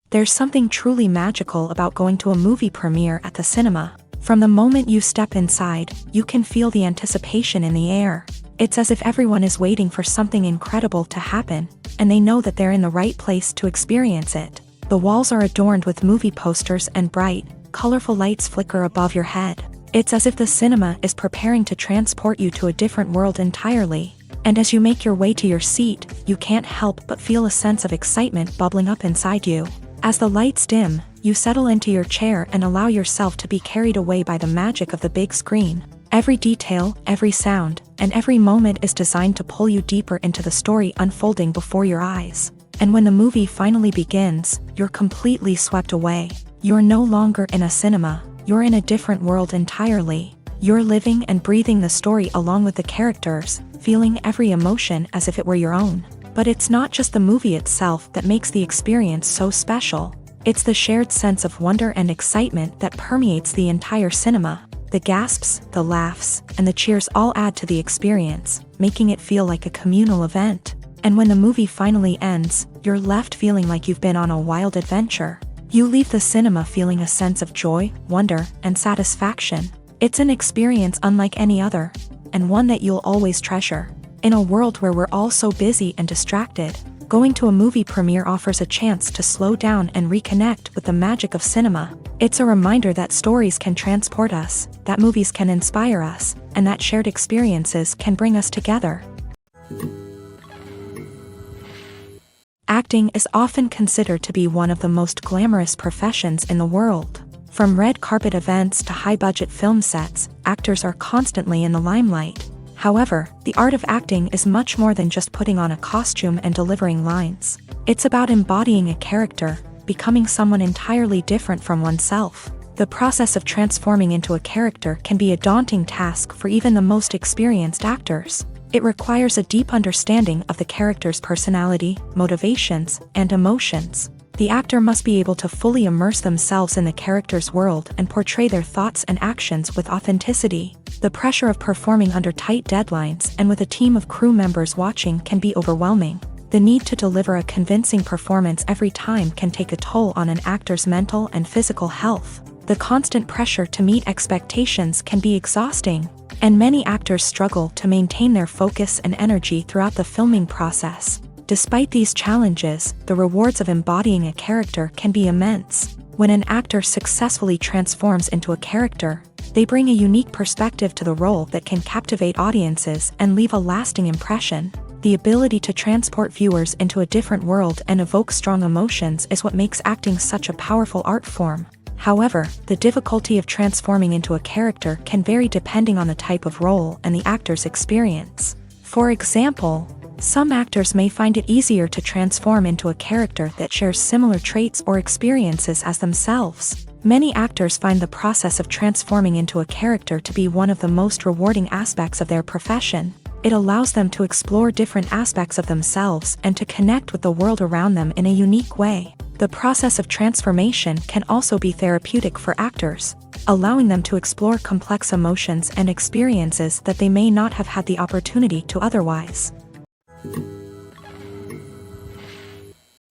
Speaker 1: There's something truly magical about going to a movie premiere at the cinema. From the moment you step inside, you can feel the anticipation in the air. It's as if everyone is waiting for something incredible to happen, and they know that they're in the right place to experience it. The walls are adorned with movie posters and bright, colorful lights flicker above your head. It's as if the cinema is preparing to transport you to a different world entirely. And as you make your way to your seat, you can't help but feel a sense of excitement bubbling up inside you. As the lights dim, you settle into your chair and allow yourself to be carried away by the magic of the big screen. Every detail, every sound, and every moment is designed to pull you deeper into the story unfolding before your eyes. And when the movie finally begins, you're completely swept away. You're no longer in a cinema. You're in a different world entirely. You're living and breathing the story along with the characters, feeling every emotion as if it were your own. But it's not just the movie itself that makes the experience so special. It's the shared sense of wonder and excitement that permeates the entire cinema. The gasps, the laughs, and the cheers all add to the experience, making it feel like a communal event. And when the movie finally ends, you're left feeling like you've been on a wild adventure. You leave the cinema feeling a sense of joy, wonder, and satisfaction. It's an experience unlike any other, and one that you'll always treasure. In a world where we're all so busy and distracted, going to a movie premiere offers a chance to slow down and reconnect with the magic of cinema. It's a reminder that stories can transport us, that movies can inspire us, and that shared experiences can bring us together. Acting is often considered to be one of the most glamorous professions in the world. From red carpet events to high-budget film sets, actors are constantly in the limelight. However, the art of acting is much more than just putting on a costume and delivering lines. It's about embodying a character, becoming someone entirely different from oneself. The process of transforming into a character can be a daunting task for even the most experienced actors. It requires a deep understanding of the character's personality, motivations, and emotions. The actor must be able to fully immerse themselves in the character's world and portray their thoughts and actions with authenticity. The pressure of performing under tight deadlines and with a team of crew members watching can be overwhelming. The need to deliver a convincing performance every time can take a toll on an actor's mental and physical health. The constant pressure to meet expectations can be exhausting, and many actors struggle to maintain their focus and energy throughout the filming process. Despite these challenges, the rewards of embodying a character can be immense. When an actor successfully transforms into a character, they bring a unique perspective to the role that can captivate audiences and leave a lasting impression. The ability to transport viewers into a different world and evoke strong emotions is what makes acting such a powerful art form. However, the difficulty of transforming into a character can vary depending on the type of role and the actor's experience. For example, some actors may find it easier to transform into a character that shares similar traits or experiences as themselves. Many actors find the process of transforming into a character to be one of the most rewarding aspects of their profession. It allows them to explore different aspects of themselves and to connect with the world around them in a unique way. The process of transformation can also be therapeutic for actors, allowing them to explore complex emotions and experiences that they may not have had the opportunity to otherwise.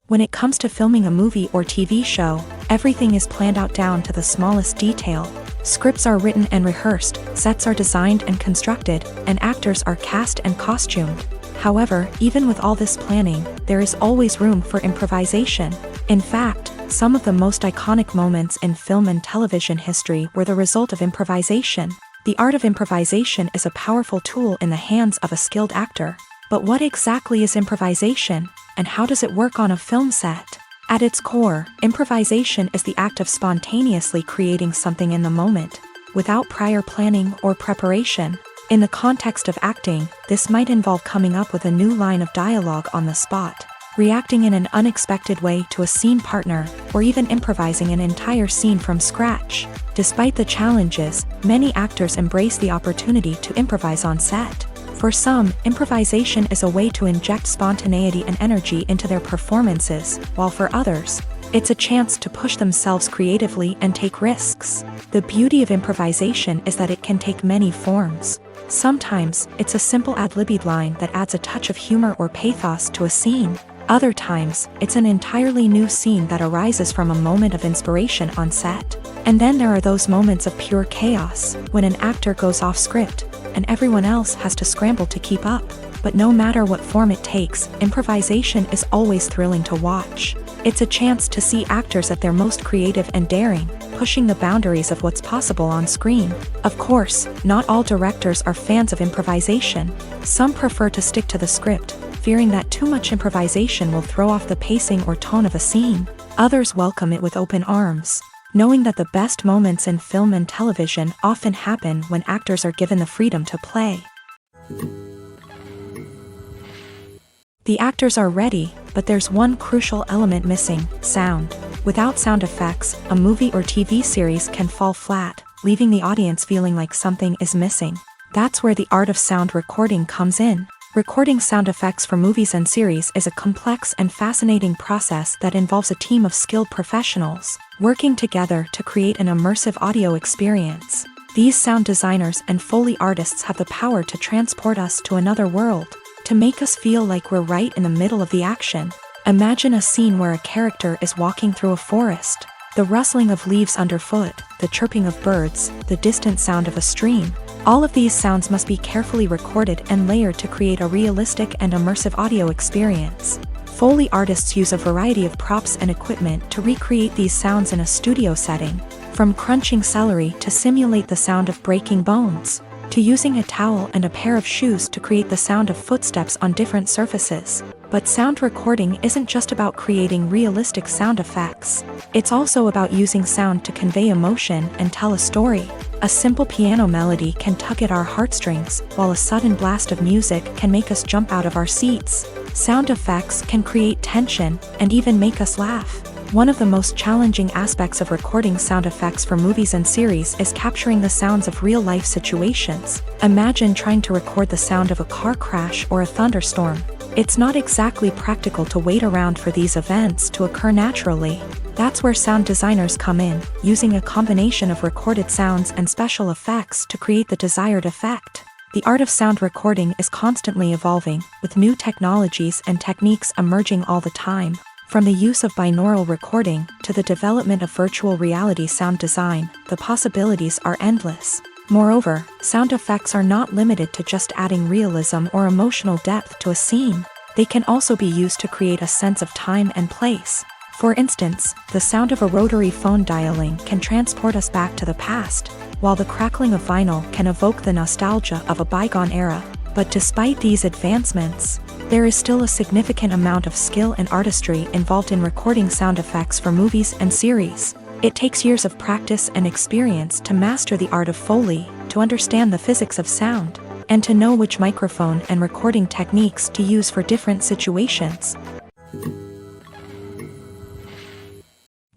Speaker 1: When it comes to filming a movie or TV show, everything is planned out down to the smallest detail. Scripts are written and rehearsed, sets are designed and constructed, and actors are cast and costumed. However, even with all this planning, there is always room for improvisation. In fact, some of the most iconic moments in film and television history were the result of improvisation. The art of improvisation is a powerful tool in the hands of a skilled actor. But what exactly is improvisation, and how does it work on a film set? At its core, improvisation is the act of spontaneously creating something in the moment, without prior planning or preparation. In the context of acting, this might involve coming up with a new line of dialogue on the spot, reacting in an unexpected way to a scene partner, or even improvising an entire scene from scratch. Despite the challenges, many actors embrace the opportunity to improvise on set. For some, improvisation is a way to inject spontaneity and energy into their performances, while for others, it's a chance to push themselves creatively and take risks. The beauty of improvisation is that it can take many forms. Sometimes, it's a simple ad-libbed line that adds a touch of humor or pathos to a scene. Other times, it's an entirely new scene that arises from a moment of inspiration on set. And then there are those moments of pure chaos, when an actor goes off script, and everyone else has to scramble to keep up. But no matter what form it takes, improvisation is always thrilling to watch. It's a chance to see actors at their most creative and daring, pushing the boundaries of what's possible on screen. Of course, not all directors are fans of improvisation. Some prefer to stick to the script, fearing that too much improvisation will throw off the pacing or tone of a scene. Others welcome it with open arms, knowing that the best moments in film and television often happen when actors are given the freedom to play. The actors are ready, but there's one crucial element missing: sound. Without sound effects, a movie or TV series can fall flat, leaving the audience feeling like something is missing. That's where the art of sound recording comes in. Recording sound effects for movies and series is a complex and fascinating process that involves a team of skilled professionals working together to create an immersive audio experience. These sound designers and Foley artists have the power to transport us to another world, to make us feel like we're right in the middle of the action. Imagine a scene where a character is walking through a forest. The rustling of leaves underfoot, the chirping of birds, the distant sound of a stream. All of these sounds must be carefully recorded and layered to create a realistic and immersive audio experience. Foley artists use a variety of props and equipment to recreate these sounds in a studio setting, from crunching celery to simulate the sound of breaking bones, to using a towel and a pair of shoes to create the sound of footsteps on different surfaces. But sound recording isn't just about creating realistic sound effects. It's also about using sound to convey emotion and tell a story. A simple piano melody can tug at our heartstrings, while a sudden blast of music can make us jump out of our seats. Sound effects can create tension and even make us laugh. One of the most challenging aspects of recording sound effects for movies and series is capturing the sounds of real-life situations. Imagine trying to record the sound of a car crash or a thunderstorm. It's not exactly practical to wait around for these events to occur naturally. That's where sound designers come in, using a combination of recorded sounds and special effects to create the desired effect. The art of sound recording is constantly evolving, with new technologies and techniques emerging all the time. From the use of binaural recording to the development of virtual reality sound design, the possibilities are endless. Moreover, sound effects are not limited to just adding realism or emotional depth to a scene. They can also be used to create a sense of time and place. For instance, the sound of a rotary phone dialing can transport us back to the past, while the crackling of vinyl can evoke the nostalgia of a bygone era. But despite these advancements, there is still a significant amount of skill and artistry involved in recording sound effects for movies and series. It takes years of practice and experience to master the art of Foley, to understand the physics of sound, and to know which microphone and recording techniques to use for different situations.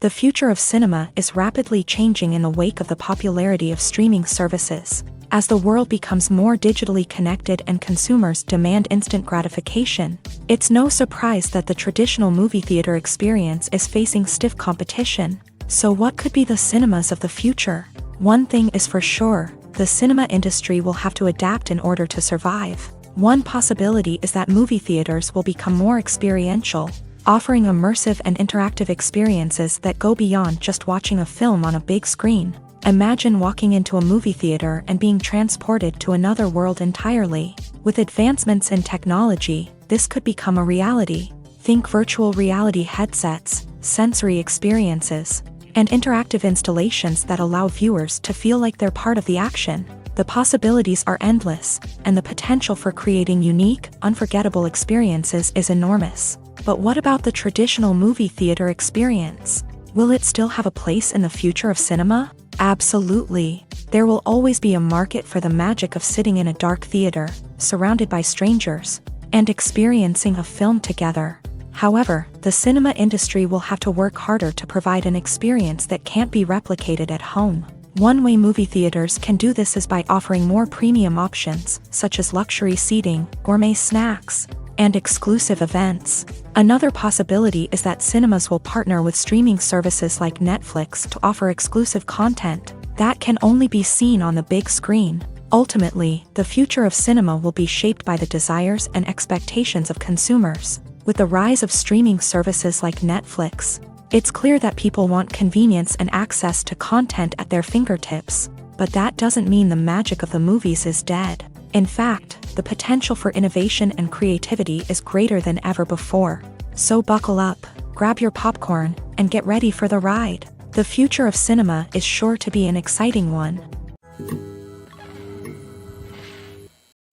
Speaker 1: The future of cinema is rapidly changing in the wake of the popularity of streaming services. As the world becomes more digitally connected and consumers demand instant gratification, it's no surprise that the traditional movie theater experience is facing stiff competition. So what could be the cinemas of the future? One thing is for sure, the cinema industry will have to adapt in order to survive. One possibility is that movie theaters will become more experiential, offering immersive and interactive experiences that go beyond just watching a film on a big screen. Imagine walking into a movie theater and being transported to another world entirely. With advancements in technology, this could become a reality. Think virtual reality headsets, sensory experiences, and interactive installations that allow viewers to feel like they're part of the action. The possibilities are endless, and the potential for creating unique, unforgettable experiences is enormous. But what about the traditional movie theater experience? Will it still have a place in the future of cinema? Absolutely. There will always be a market for the magic of sitting in a dark theater, surrounded by strangers, and experiencing a film together. However, the cinema industry will have to work harder to provide an experience that can't be replicated at home. One way movie theaters can do this is by offering more premium options, such as luxury seating, gourmet snacks, and exclusive events. Another possibility is that cinemas will partner with streaming services like Netflix to offer exclusive content that can only be seen on the big screen. Ultimately, the future of cinema will be shaped by the desires and expectations of consumers. With the rise of streaming services like Netflix, it's clear that people want convenience and access to content at their fingertips. But that doesn't mean the magic of the movies is dead. In fact, the potential for innovation and creativity is greater than ever before. So buckle up, grab your popcorn, and get ready for the ride. The future of cinema is sure to be an exciting one.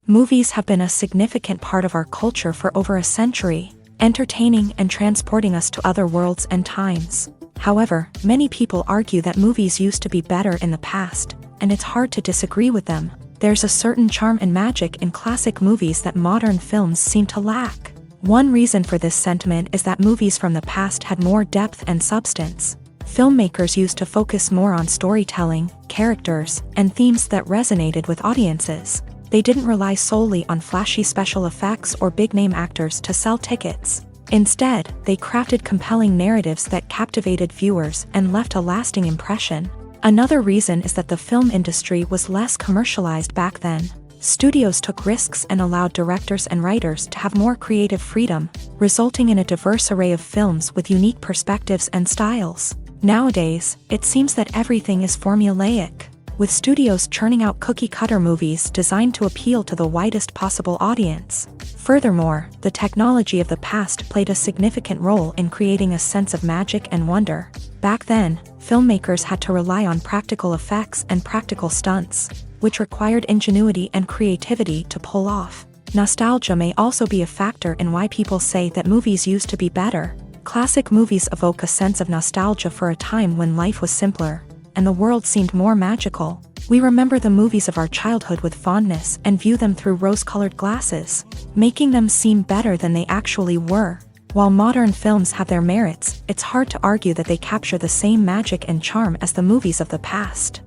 Speaker 1: Movies have been a significant part of our culture for over a century, entertaining and transporting us to other worlds and times. However, many people argue that movies used to be better in the past, and it's hard to disagree with them. There's a certain charm and magic in classic movies that modern films seem to lack. One reason for this sentiment is that movies from the past had more depth and substance. Filmmakers used to focus more on storytelling, characters, and themes that resonated with audiences. They didn't rely solely on flashy special effects or big-name actors to sell tickets. Instead, they crafted compelling narratives that captivated viewers and left a lasting impression. Another reason is that the film industry was less commercialized back then. Studios took risks and allowed directors and writers to have more creative freedom, resulting in a diverse array of films with unique perspectives and styles. Nowadays, it seems that everything is formulaic, with studios churning out cookie-cutter movies designed to appeal to the widest possible audience. Furthermore, the technology of the past played a significant role in creating a sense of magic and wonder. Back then, filmmakers had to rely on practical effects and practical stunts, which required ingenuity and creativity to pull off. Nostalgia may also be a factor in why people say that movies used to be better. Classic movies evoke a sense of nostalgia for a time when life was simpler, and the world seemed more magical. We remember the movies of our childhood with fondness and view them through rose-colored glasses, making them seem better than they actually were. While modern films have their merits, it's hard to argue that they capture the same magic and charm as the movies of the past.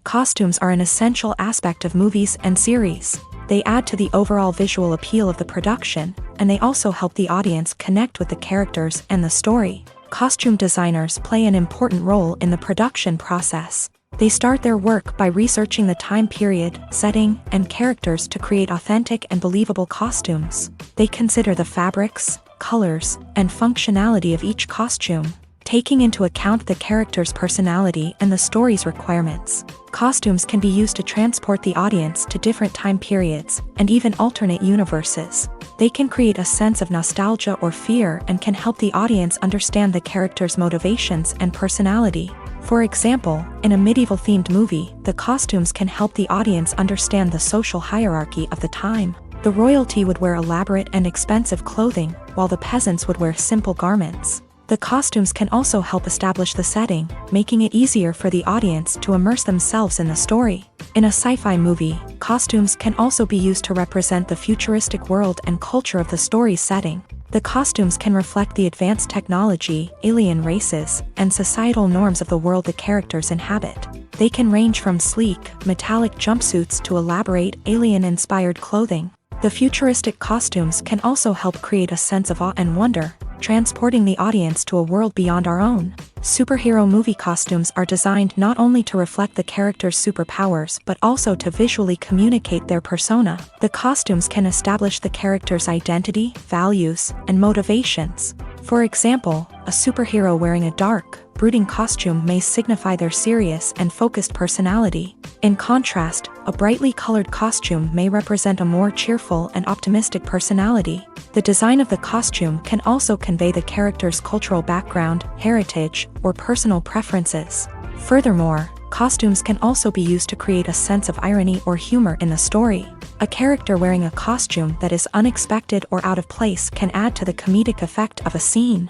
Speaker 1: Costumes are an essential aspect of movies and series. They add to the overall visual appeal of the production, and they also help the audience connect with the characters and the story. Costume designers play an important role in the production process. They start their work by researching the time period, setting, and characters to create authentic and believable costumes. They consider the fabrics, colors, and functionality of each costume, taking into account the character's personality and the story's requirements. Costumes can be used to transport the audience to different time periods and even alternate universes. They can create a sense of nostalgia or fear and can help the audience understand the character's motivations and personality. For example, in a medieval-themed movie, the costumes can help the audience understand the social hierarchy of the time. The royalty would wear elaborate and expensive clothing, while the peasants would wear simple garments. The costumes can also help establish the setting, making it easier for the audience to immerse themselves in the story. In a sci-fi movie, costumes can also be used to represent the futuristic world and culture of the story's setting. The costumes can reflect the advanced technology, alien races, and societal norms of the world the characters inhabit. They can range from sleek, metallic jumpsuits to elaborate, alien-inspired clothing. The futuristic costumes can also help create a sense of awe and wonder, transporting the audience to a world beyond our own. Superhero movie costumes are designed not only to reflect the character's superpowers but also to visually communicate their persona. The costumes can establish the character's identity, values, and motivations. For example, a superhero wearing a dark, brooding costume may signify their serious and focused personality. In contrast, a brightly colored costume may represent a more cheerful and optimistic personality. The design of the costume can also convey the character's cultural background, heritage, or personal preferences. Furthermore, costumes can also be used to create a sense of irony or humor in the story. A character wearing a costume that is unexpected or out of place can add to the comedic effect of a scene.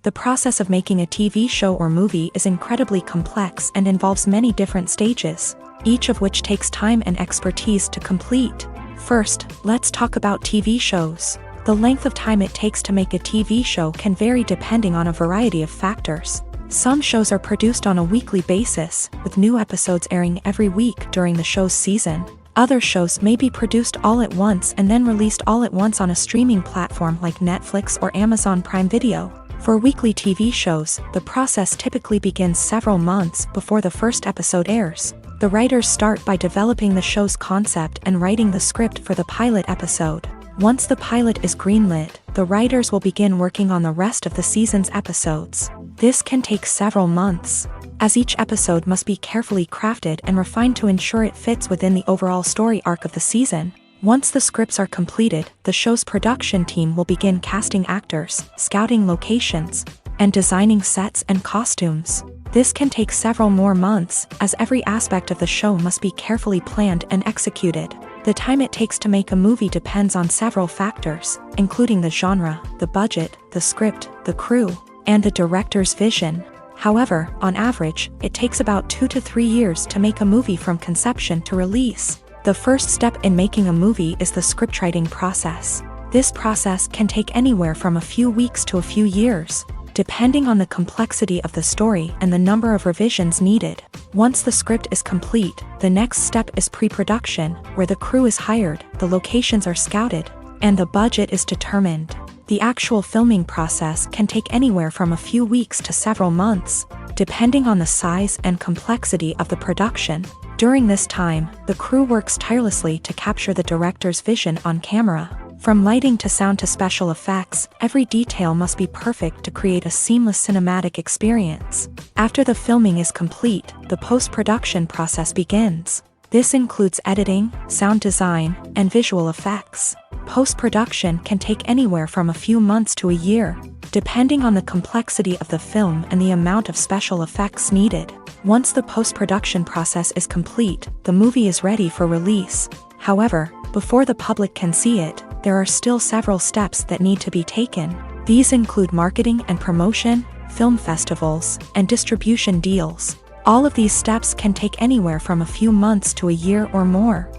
Speaker 1: The process of making a TV show or movie is incredibly complex and involves many different stages, each of which takes time and expertise to complete. First, let's talk about TV shows. The length of time it takes to make a TV show can vary depending on a variety of factors. Some shows are produced on a weekly basis, with new episodes airing every week during the show's season. Other shows may be produced all at once and then released all at once on a streaming platform like Netflix or Amazon Prime Video. For weekly TV shows, the process typically begins several months before the first episode airs. The writers start by developing the show's concept and writing the script for the pilot episode. Once the pilot is greenlit, the writers will begin working on the rest of the season's episodes. This can take several months, as each episode must be carefully crafted and refined to ensure it fits within the overall story arc of the season. Once the scripts are completed, the show's production team will begin casting actors, scouting locations, and designing sets and costumes. This can take several more months, as every aspect of the show must be carefully planned and executed. The time it takes to make a movie depends on several factors, including the genre, the budget, the script, the crew, and the director's vision. However, on average, it takes about 2 to 3 years to make a movie from conception to release. The first step in making a movie is the scriptwriting process. This process can take anywhere from a few weeks to a few years, depending on the complexity of the story and the number of revisions needed. Once the script is complete, the next step is pre-production, where the crew is hired, the locations are scouted, and the budget is determined. The actual filming process can take anywhere from a few weeks to several months, depending on the size and complexity of the production. During this time, the crew works tirelessly to capture the director's vision on camera. From lighting to sound to special effects, every detail must be perfect to create a seamless cinematic experience. After the filming is complete, the post-production process begins. This includes editing, sound design, and visual effects. Post-production can take anywhere from a few months to a year, depending on the complexity of the film and the amount of special effects needed. Once the post-production process is complete, the movie is ready for release. However, before the public can see it, there are still several steps that need to be taken. These include marketing and promotion, film festivals, and distribution deals. All of these steps can take anywhere from a few months to a year or more.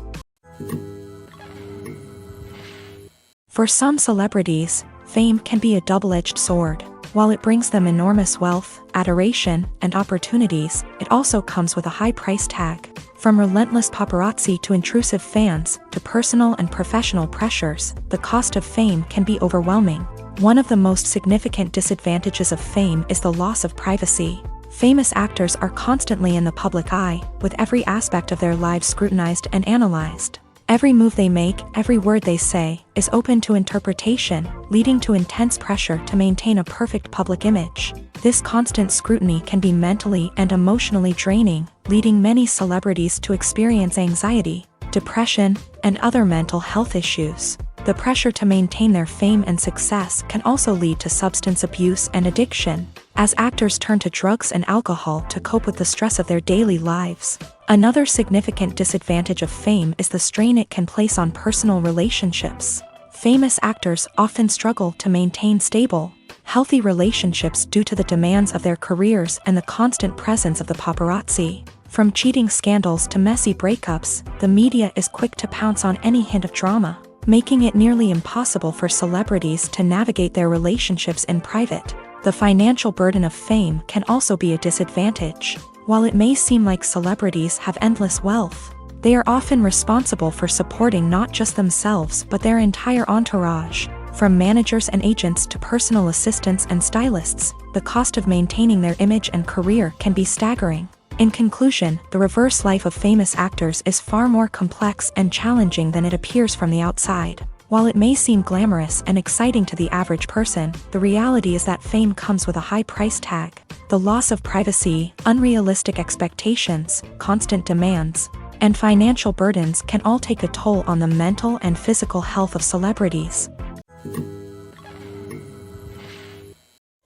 Speaker 1: For some celebrities, fame can be a double-edged sword. While it brings them enormous wealth, adoration, and opportunities, it also comes with a high price tag. From relentless paparazzi to intrusive fans, to personal and professional pressures, the cost of fame can be overwhelming. One of the most significant disadvantages of fame is the loss of privacy. Famous actors are constantly in the public eye, with every aspect of their lives scrutinized and analyzed. Every move they make, every word they say, is open to interpretation, leading to intense pressure to maintain a perfect public image. This constant scrutiny can be mentally and emotionally draining, leading many celebrities to experience anxiety, depression, and other mental health issues. The pressure to maintain their fame and success can also lead to substance abuse and addiction, as actors turn to drugs and alcohol to cope with the stress of their daily lives. Another significant disadvantage of fame is the strain it can place on personal relationships. Famous actors often struggle to maintain stable, healthy relationships due to the demands of their careers and the constant presence of the paparazzi. From cheating scandals to messy breakups, the media is quick to pounce on any hint of drama, making it nearly impossible for celebrities to navigate their relationships in private. The financial burden of fame can also be a disadvantage. While it may seem like celebrities have endless wealth, they are often responsible for supporting not just themselves but their entire entourage. From managers and agents to personal assistants and stylists, the cost of maintaining their image and career can be staggering. In conclusion, the reverse life of famous actors is far more complex and challenging than it appears from the outside. While it may seem glamorous and exciting to the average person, the reality is that fame comes with a high price tag. The loss of privacy, unrealistic expectations, constant demands, and financial burdens can all take a toll on the mental and physical health of celebrities.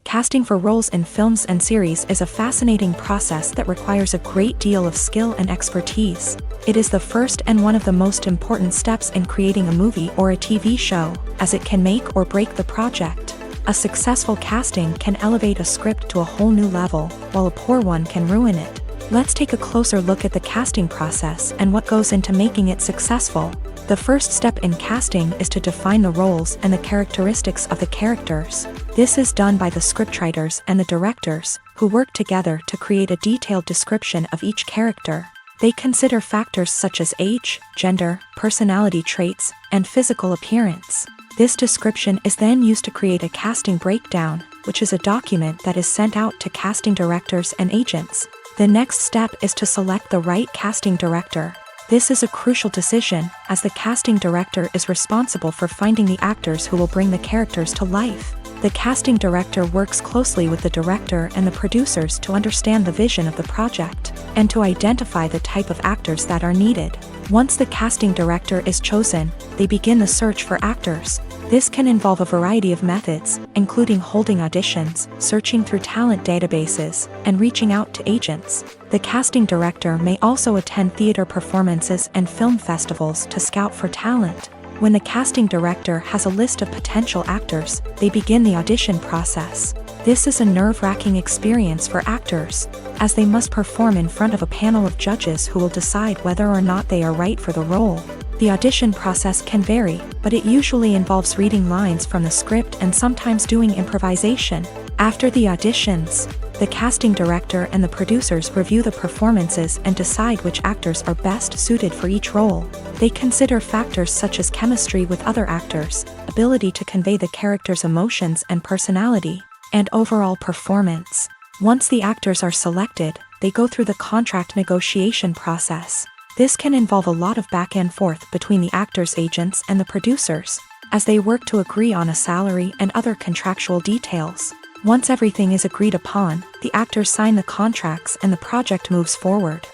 Speaker 1: Casting for roles in films and series is a fascinating process that requires a great deal of skill and expertise. It is the first and one of the most important steps in creating a movie or a TV show, as it can make or break the project. A successful casting can elevate a script to a whole new level, while a poor one can ruin it. Let's take a closer look at the casting process and what goes into making it successful. The first step in casting is to define the roles and the characteristics of the characters. This is done by the scriptwriters and the directors, who work together to create a detailed description of each character. They consider factors such as age, gender, personality traits, and physical appearance. This description is then used to create a casting breakdown, which is a document that is sent out to casting directors and agents. The next step is to select the right casting director. This is a crucial decision, as the casting director is responsible for finding the actors who will bring the characters to life. The casting director works closely with the director and the producers to understand the vision of the project, and to identify the type of actors that are needed. Once the casting director is chosen, they begin the search for actors. This can involve a variety of methods, including holding auditions, searching through talent databases, and reaching out to agents. The casting director may also attend theater performances and film festivals to scout for talent. When the casting director has a list of potential actors, they begin the audition process. This is a nerve-wracking experience for actors, as they must perform in front of a panel of judges who will decide whether or not they are right for the role. The audition process can vary, but it usually involves reading lines from the script and sometimes doing improvisation. After the auditions, the casting director and the producers review the performances and decide which actors are best suited for each role. They consider factors such as chemistry with other actors, ability to convey the character's emotions and personality, and overall performance. Once the actors are selected, they go through the contract negotiation process. This can involve a lot of back and forth between the actors' agents and the producers, as they work to agree on a salary and other contractual details. Once everything is agreed upon, the actors sign the contracts and the project moves forward.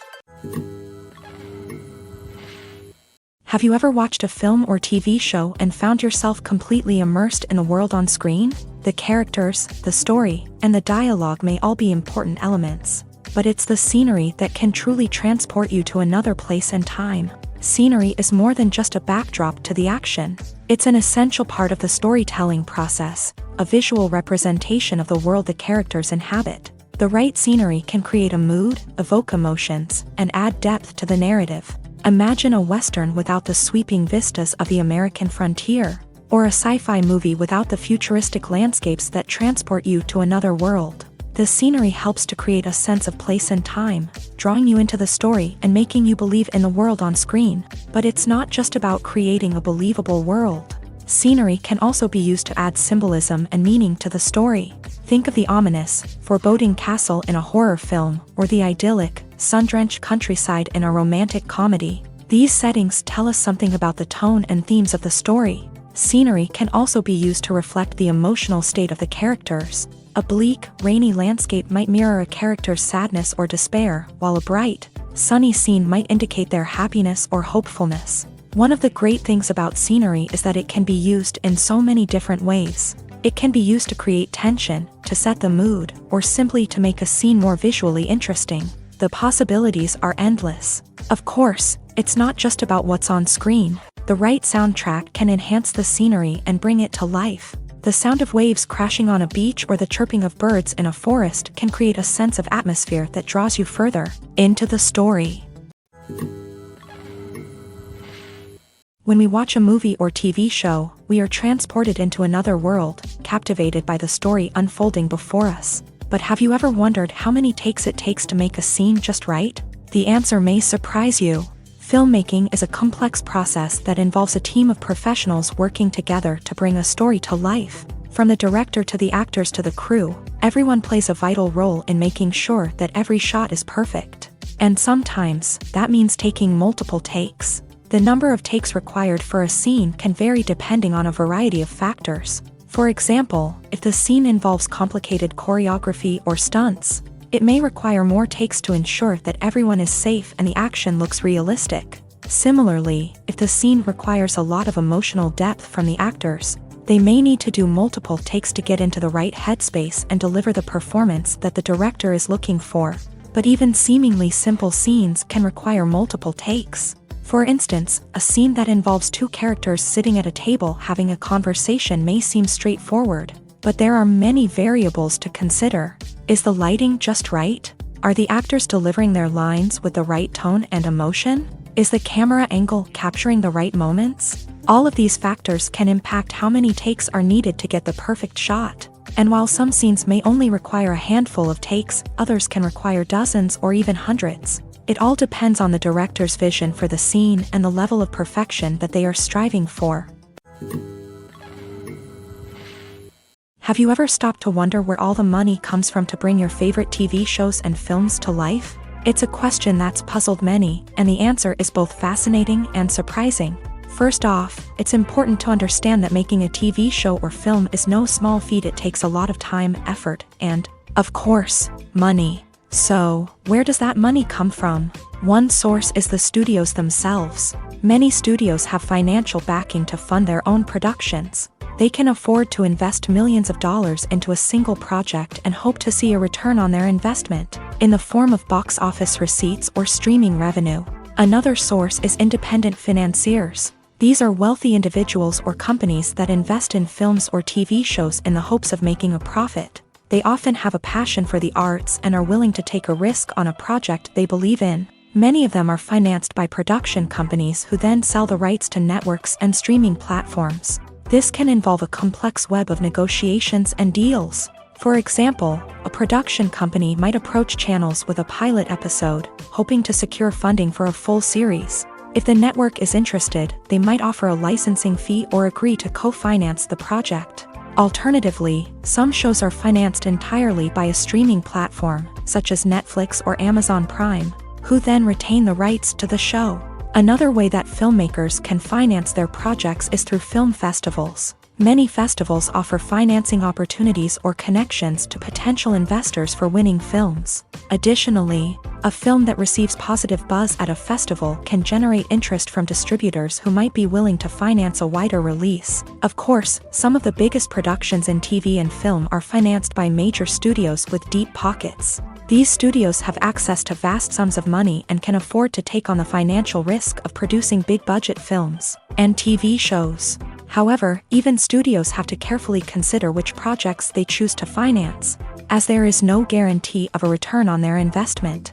Speaker 1: Have you ever watched a film or TV show and found yourself completely immersed in the world on screen? The characters, the story, and the dialogue may all be important elements, but it's the scenery that can truly transport you to another place and time. Scenery is more than just a backdrop to the action. It's an essential part of the storytelling process, a visual representation of the world the characters inhabit. The right scenery can create a mood, evoke emotions, and add depth to the narrative. Imagine a Western without the sweeping vistas of the American frontier, or a sci-fi movie without the futuristic landscapes that transport you to another world. The scenery helps to create a sense of place and time, drawing you into the story and making you believe in the world on screen. But it's not just about creating a believable world. Scenery can also be used to add symbolism and meaning to the story. Think of the ominous, foreboding castle in a horror film, or the idyllic, sun-drenched countryside in a romantic comedy. These settings tell us something about the tone and themes of the story. Scenery can also be used to reflect the emotional state of the characters. A bleak, rainy landscape might mirror a character's sadness or despair, while a bright, sunny scene might indicate their happiness or hopefulness. One of the great things about scenery is that it can be used in so many different ways. It can be used to create tension, to set the mood, or simply to make a scene more visually interesting. The possibilities are endless. Of course, it's not just about what's on screen. The right soundtrack can enhance the scenery and bring it to life. The sound of waves crashing on a beach or the chirping of birds in a forest can create a sense of atmosphere that draws you further into the story. When we watch a movie or TV show, we are transported into another world, captivated by the story unfolding before us. But have you ever wondered how many takes it takes to make a scene just right? The answer may surprise you. Filmmaking is a complex process that involves a team of professionals working together to bring a story to life. From the director to the actors to the crew, everyone plays a vital role in making sure that every shot is perfect. And sometimes, that means taking multiple takes. The number of takes required for a scene can vary depending on a variety of factors. For example, if the scene involves complicated choreography or stunts, it may require more takes to ensure that everyone is safe and the action looks realistic. Similarly, if the scene requires a lot of emotional depth from the actors, they may need to do multiple takes to get into the right headspace and deliver the performance that the director is looking for. But even seemingly simple scenes can require multiple takes. For instance, a scene that involves two characters sitting at a table having a conversation may seem straightforward, but there are many variables to consider. Is the lighting just right? Are the actors delivering their lines with the right tone and emotion? Is the camera angle capturing the right moments? All of these factors can impact how many takes are needed to get the perfect shot. And while some scenes may only require a handful of takes, others can require dozens or even hundreds. It all depends on the director's vision for the scene and the level of perfection that they are striving for. Have you ever stopped to wonder where all the money comes from to bring your favorite TV shows and films to life? It's a question that's puzzled many, and the answer is both fascinating and surprising. First off, it's important to understand that making a TV show or film is no small feat. It takes a lot of time, effort, and, of course, money. So, where does that money come from? One source is the studios themselves. Many studios have financial backing to fund their own productions. They can afford to invest millions of dollars into a single project and hope to see a return on their investment, in the form of box office receipts or streaming revenue. Another source is independent financiers. These are wealthy individuals or companies that invest in films or TV shows in the hopes of making a profit. They often have a passion for the arts and are willing to take a risk on a project they believe in. Many of them are financed by production companies who then sell the rights to networks and streaming platforms. This can involve a complex web of negotiations and deals. For example, a production company might approach channels with a pilot episode, hoping to secure funding for a full series. If the network is interested, they might offer a licensing fee or agree to co-finance the project. Alternatively, some shows are financed entirely by a streaming platform, such as Netflix or Amazon Prime, who then retain the rights to the show. Another way that filmmakers can finance their projects is through film festivals. Many festivals offer financing opportunities or connections to potential investors for winning films. Additionally, a film that receives positive buzz at a festival can generate interest from distributors who might be willing to finance a wider release. Of course, some of the biggest productions in TV and film are financed by major studios with deep pockets. These studios have access to vast sums of money and can afford to take on the financial risk of producing big-budget films and TV shows. However, even studios have to carefully consider which projects they choose to finance, as there is no guarantee of a return on their investment.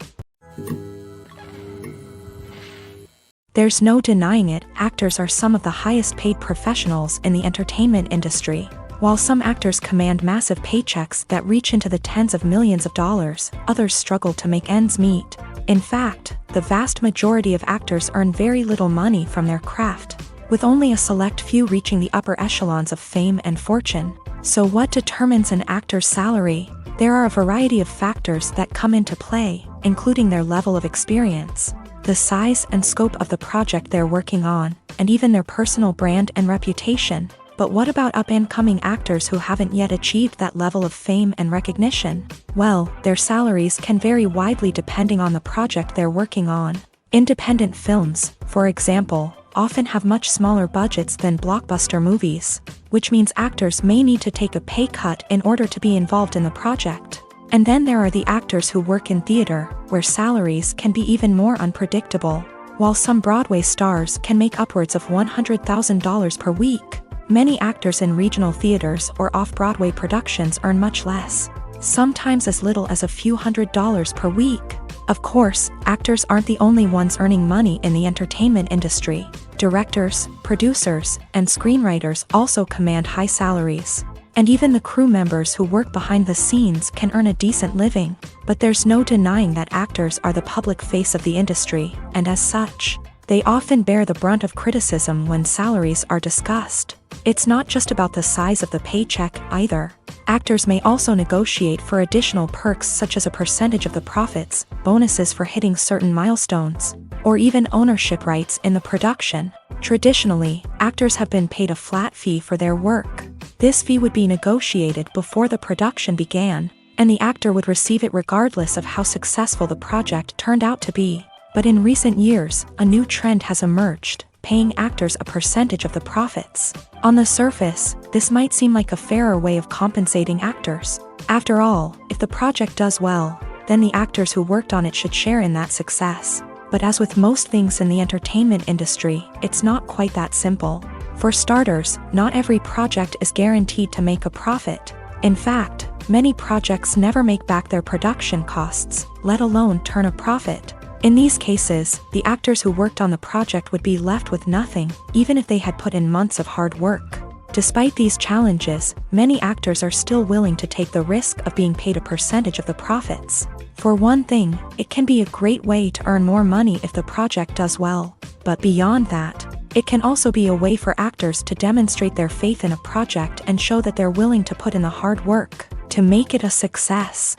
Speaker 1: There's no denying it, actors are some of the highest paid professionals in the entertainment industry. While some actors command massive paychecks that reach into the tens of millions of dollars, others struggle to make ends meet. In fact, the vast majority of actors earn very little money from their craft, with only a select few reaching the upper echelons of fame and fortune. So what determines an actor's salary? There are a variety of factors that come into play, including their level of experience, the size and scope of the project they're working on, and even their personal brand and reputation. But what about up-and-coming actors who haven't yet achieved that level of fame and recognition? Well, their salaries can vary widely depending on the project they're working on. Independent films, for example, often have much smaller budgets than blockbuster movies, which means actors may need to take a pay cut in order to be involved in the project. And then there are the actors who work in theater, where salaries can be even more unpredictable. While some Broadway stars can make upwards of $100,000 per week, many actors in regional theaters or off-Broadway productions earn much less, sometimes as little as a few $100s per week. Of course, actors aren't the only ones earning money in the entertainment industry. Directors, producers, and screenwriters also command high salaries. And even the crew members who work behind the scenes can earn a decent living. But there's no denying that actors are the public face of the industry, and as such, they often bear the brunt of criticism when salaries are discussed. It's not just about the size of the paycheck either. Actors may also negotiate for additional perks such as a percentage of the profits, bonuses for hitting certain milestones, or even ownership rights in the production. Traditionally, actors have been paid a flat fee for their work. This fee would be negotiated before the production began, and the actor would receive it regardless of how successful the project turned out to be. But in recent years, a new trend has emerged, paying actors a percentage of the profits. On the surface, this might seem like a fairer way of compensating actors. After all, if the project does well, then the actors who worked on it should share in that success. But as with most things in the entertainment industry, it's not quite that simple. For starters, not every project is guaranteed to make a profit. In fact, many projects never make back their production costs, let alone turn a profit. In these cases, the actors who worked on the project would be left with nothing, even if they had put in months of hard work. Despite these challenges, many actors are still willing to take the risk of being paid a percentage of the profits. For one thing, it can be a great way to earn more money if the project does well. But beyond that, it can also be a way for actors to demonstrate their faith in a project and show that they're willing to put in the hard work to make it a success.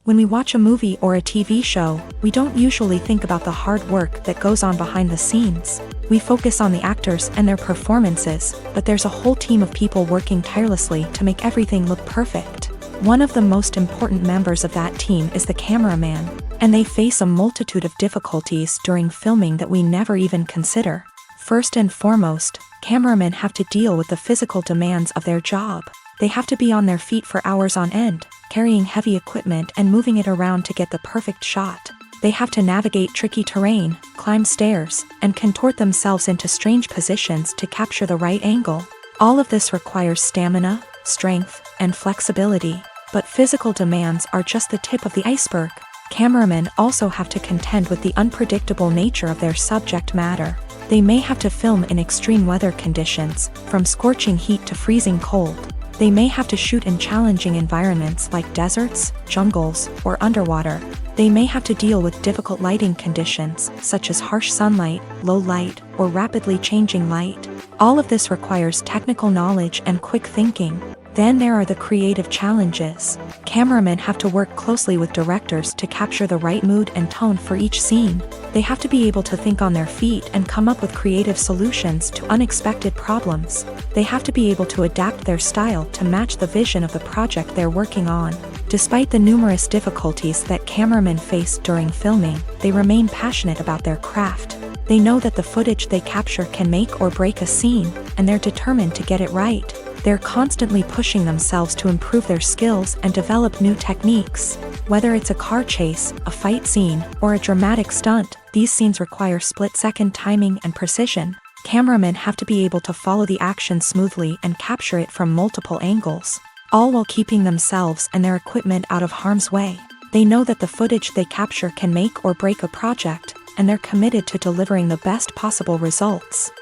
Speaker 1: When we watch a movie or a TV show, we don't usually think about the hard work that goes on behind the scenes. We focus on the actors and their performances, but there's a whole team of people working tirelessly to make everything look perfect. One of the most important members of that team is the cameraman, and they face a multitude of difficulties during filming that we never even consider. First and foremost, cameramen have to deal with the physical demands of their job. They have to be on their feet for hours on end, carrying heavy equipment and moving it around to get the perfect shot. They have to navigate tricky terrain, climb stairs, and contort themselves into strange positions to capture the right angle. All of this requires stamina, strength, and flexibility. But physical demands are just the tip of the iceberg. Cameramen also have to contend with the unpredictable nature of their subject matter. They may have to film in extreme weather conditions, from scorching heat to freezing cold. They may have to shoot in challenging environments like deserts, jungles, or underwater. They may have to deal with difficult lighting conditions, such as harsh sunlight, low light, or rapidly changing light. All of this requires technical knowledge and quick thinking. Then there are the creative challenges. Cameramen have to work closely with directors to capture the right mood and tone for each scene. They have to be able to think on their feet and come up with creative solutions to unexpected problems. They have to be able to adapt their style to match the vision of the project they're working on. Despite the numerous difficulties that cameramen face during filming, they remain passionate about their craft. They know that the footage they capture can make or break a scene, and they're determined to get it right. They're constantly pushing themselves to improve their skills and develop new techniques. Whether it's a car chase, a fight scene, or a dramatic stunt, these scenes require split-second timing and precision. Cameramen have to be able to follow the action smoothly and capture it from multiple angles, all while keeping themselves and their equipment out of harm's way. They know that the footage they capture can make or break a project, and they're committed to delivering the best possible results.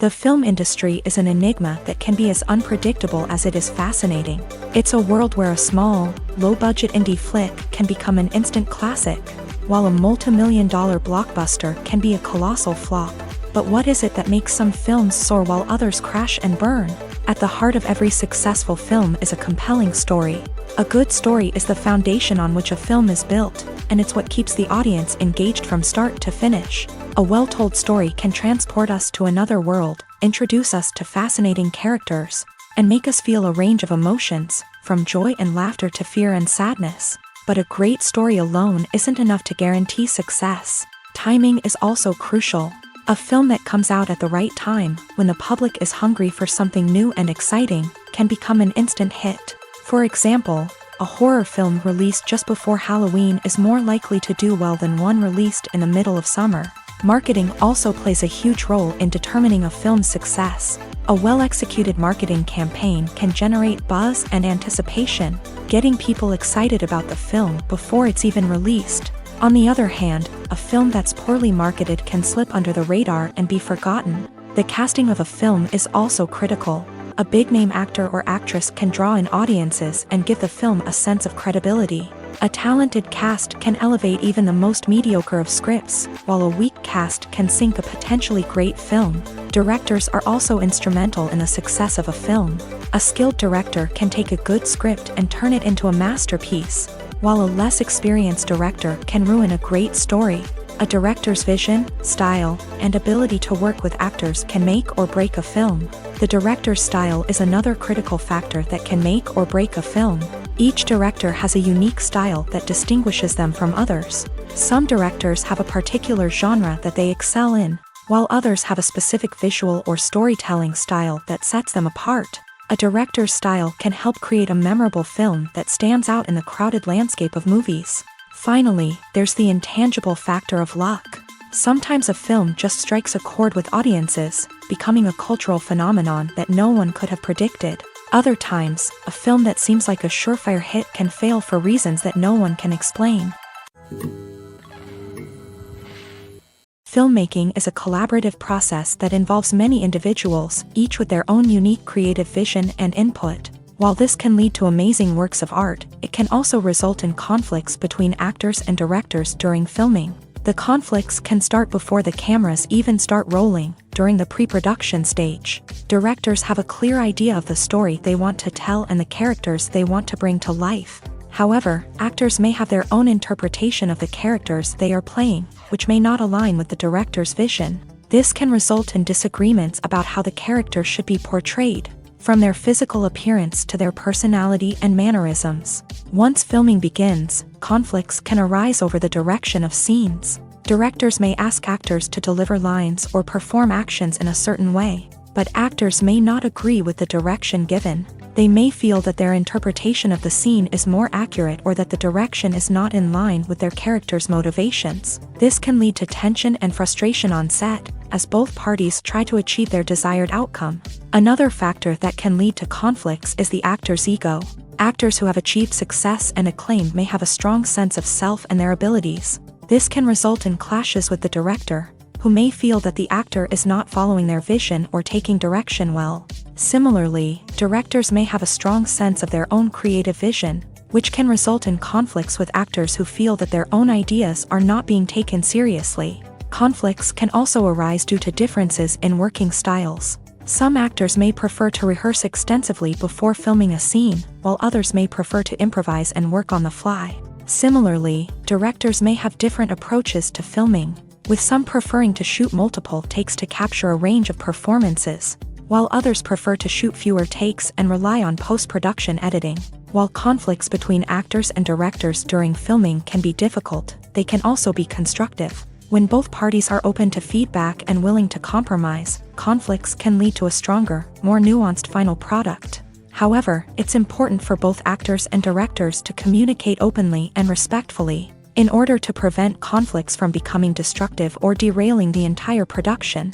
Speaker 1: The film industry is an enigma that can be as unpredictable as it is fascinating. It's a world where a small, low-budget indie flick can become an instant classic, while a multi-million-dollar blockbuster can be a colossal flop. But what is it that makes some films soar while others crash and burn? At the heart of every successful film is a compelling story. A good story is the foundation on which a film is built, and it's what keeps the audience engaged from start to finish. A well-told story can transport us to another world, introduce us to fascinating characters, and make us feel a range of emotions, from joy and laughter to fear and sadness. but a great story alone isn't enough to guarantee success. Timing is also crucial. A film that comes out at the right time, when the public is hungry for something new and exciting, can become an instant hit. For example, a horror film released just before Halloween is more likely to do well than one released in the middle of summer. Marketing also plays a huge role in determining a film's success. A well-executed marketing campaign can generate buzz and anticipation, getting people excited about the film before it's even released. On the other hand, a film that's poorly marketed can slip under the radar and be forgotten. The casting of a film is also critical. A big-name actor or actress can draw in audiences and give the film a sense of credibility. A talented cast can elevate even the most mediocre of scripts, while a weak cast can sink a potentially great film. Directors are also instrumental in the success of a film. A skilled director can take a good script and turn it into a masterpiece, while a less experienced director can ruin a great story. A director's vision, style, and ability to work with actors can make or break a film. The director's style is another critical factor that can make or break a film. Each director has a unique style that distinguishes them from others. Some directors have a particular genre that they excel in, while others have a specific visual or storytelling style that sets them apart. A director's style can help create a memorable film that stands out in the crowded landscape of movies. Finally, there's the intangible factor of luck. Sometimes a film just strikes a chord with audiences, becoming a cultural phenomenon that no one could have predicted. Other times, a film that seems like a surefire hit can fail for reasons that no one can explain. Filmmaking is a collaborative process that involves many individuals, each with their own unique creative vision and input. While this can lead to amazing works of art, it can also result in conflicts between actors and directors during filming. The conflicts can start before the cameras even start rolling, during the pre-production stage. Directors have a clear idea of the story they want to tell and the characters they want to bring to life. However, actors may have their own interpretation of the characters they are playing, which may not align with the director's vision. This can result in disagreements about how the character should be portrayed, from their physical appearance to their personality and mannerisms. Once filming begins, conflicts can arise over the direction of scenes. Directors may ask actors to deliver lines or perform actions in a certain way, but actors may not agree with the direction given. They may feel that their interpretation of the scene is more accurate or that the direction is not in line with their character's motivations. This can lead to tension and frustration on set, as both parties try to achieve their desired outcome. Another factor that can lead to conflicts is the actor's ego. Actors who have achieved success and acclaim may have a strong sense of self and their abilities. This can result in clashes with the director, who may feel that the actor is not following their vision or taking direction well. Similarly, directors may have a strong sense of their own creative vision, which can result in conflicts with actors who feel that their own ideas are not being taken seriously. Conflicts can also arise due to differences in working styles. Some actors may prefer to rehearse extensively before filming a scene, while others may prefer to improvise and work on the fly. Similarly, directors may have different approaches to filming, with some preferring to shoot multiple takes to capture a range of performances, while others prefer to shoot fewer takes and rely on post-production editing. While conflicts between actors and directors during filming can be difficult, they can also be constructive. When both parties are open to feedback and willing to compromise, conflicts can lead to a stronger, more nuanced final product. However, it's important for both actors and directors to communicate openly and respectfully, in order to prevent conflicts from becoming destructive or derailing the entire production.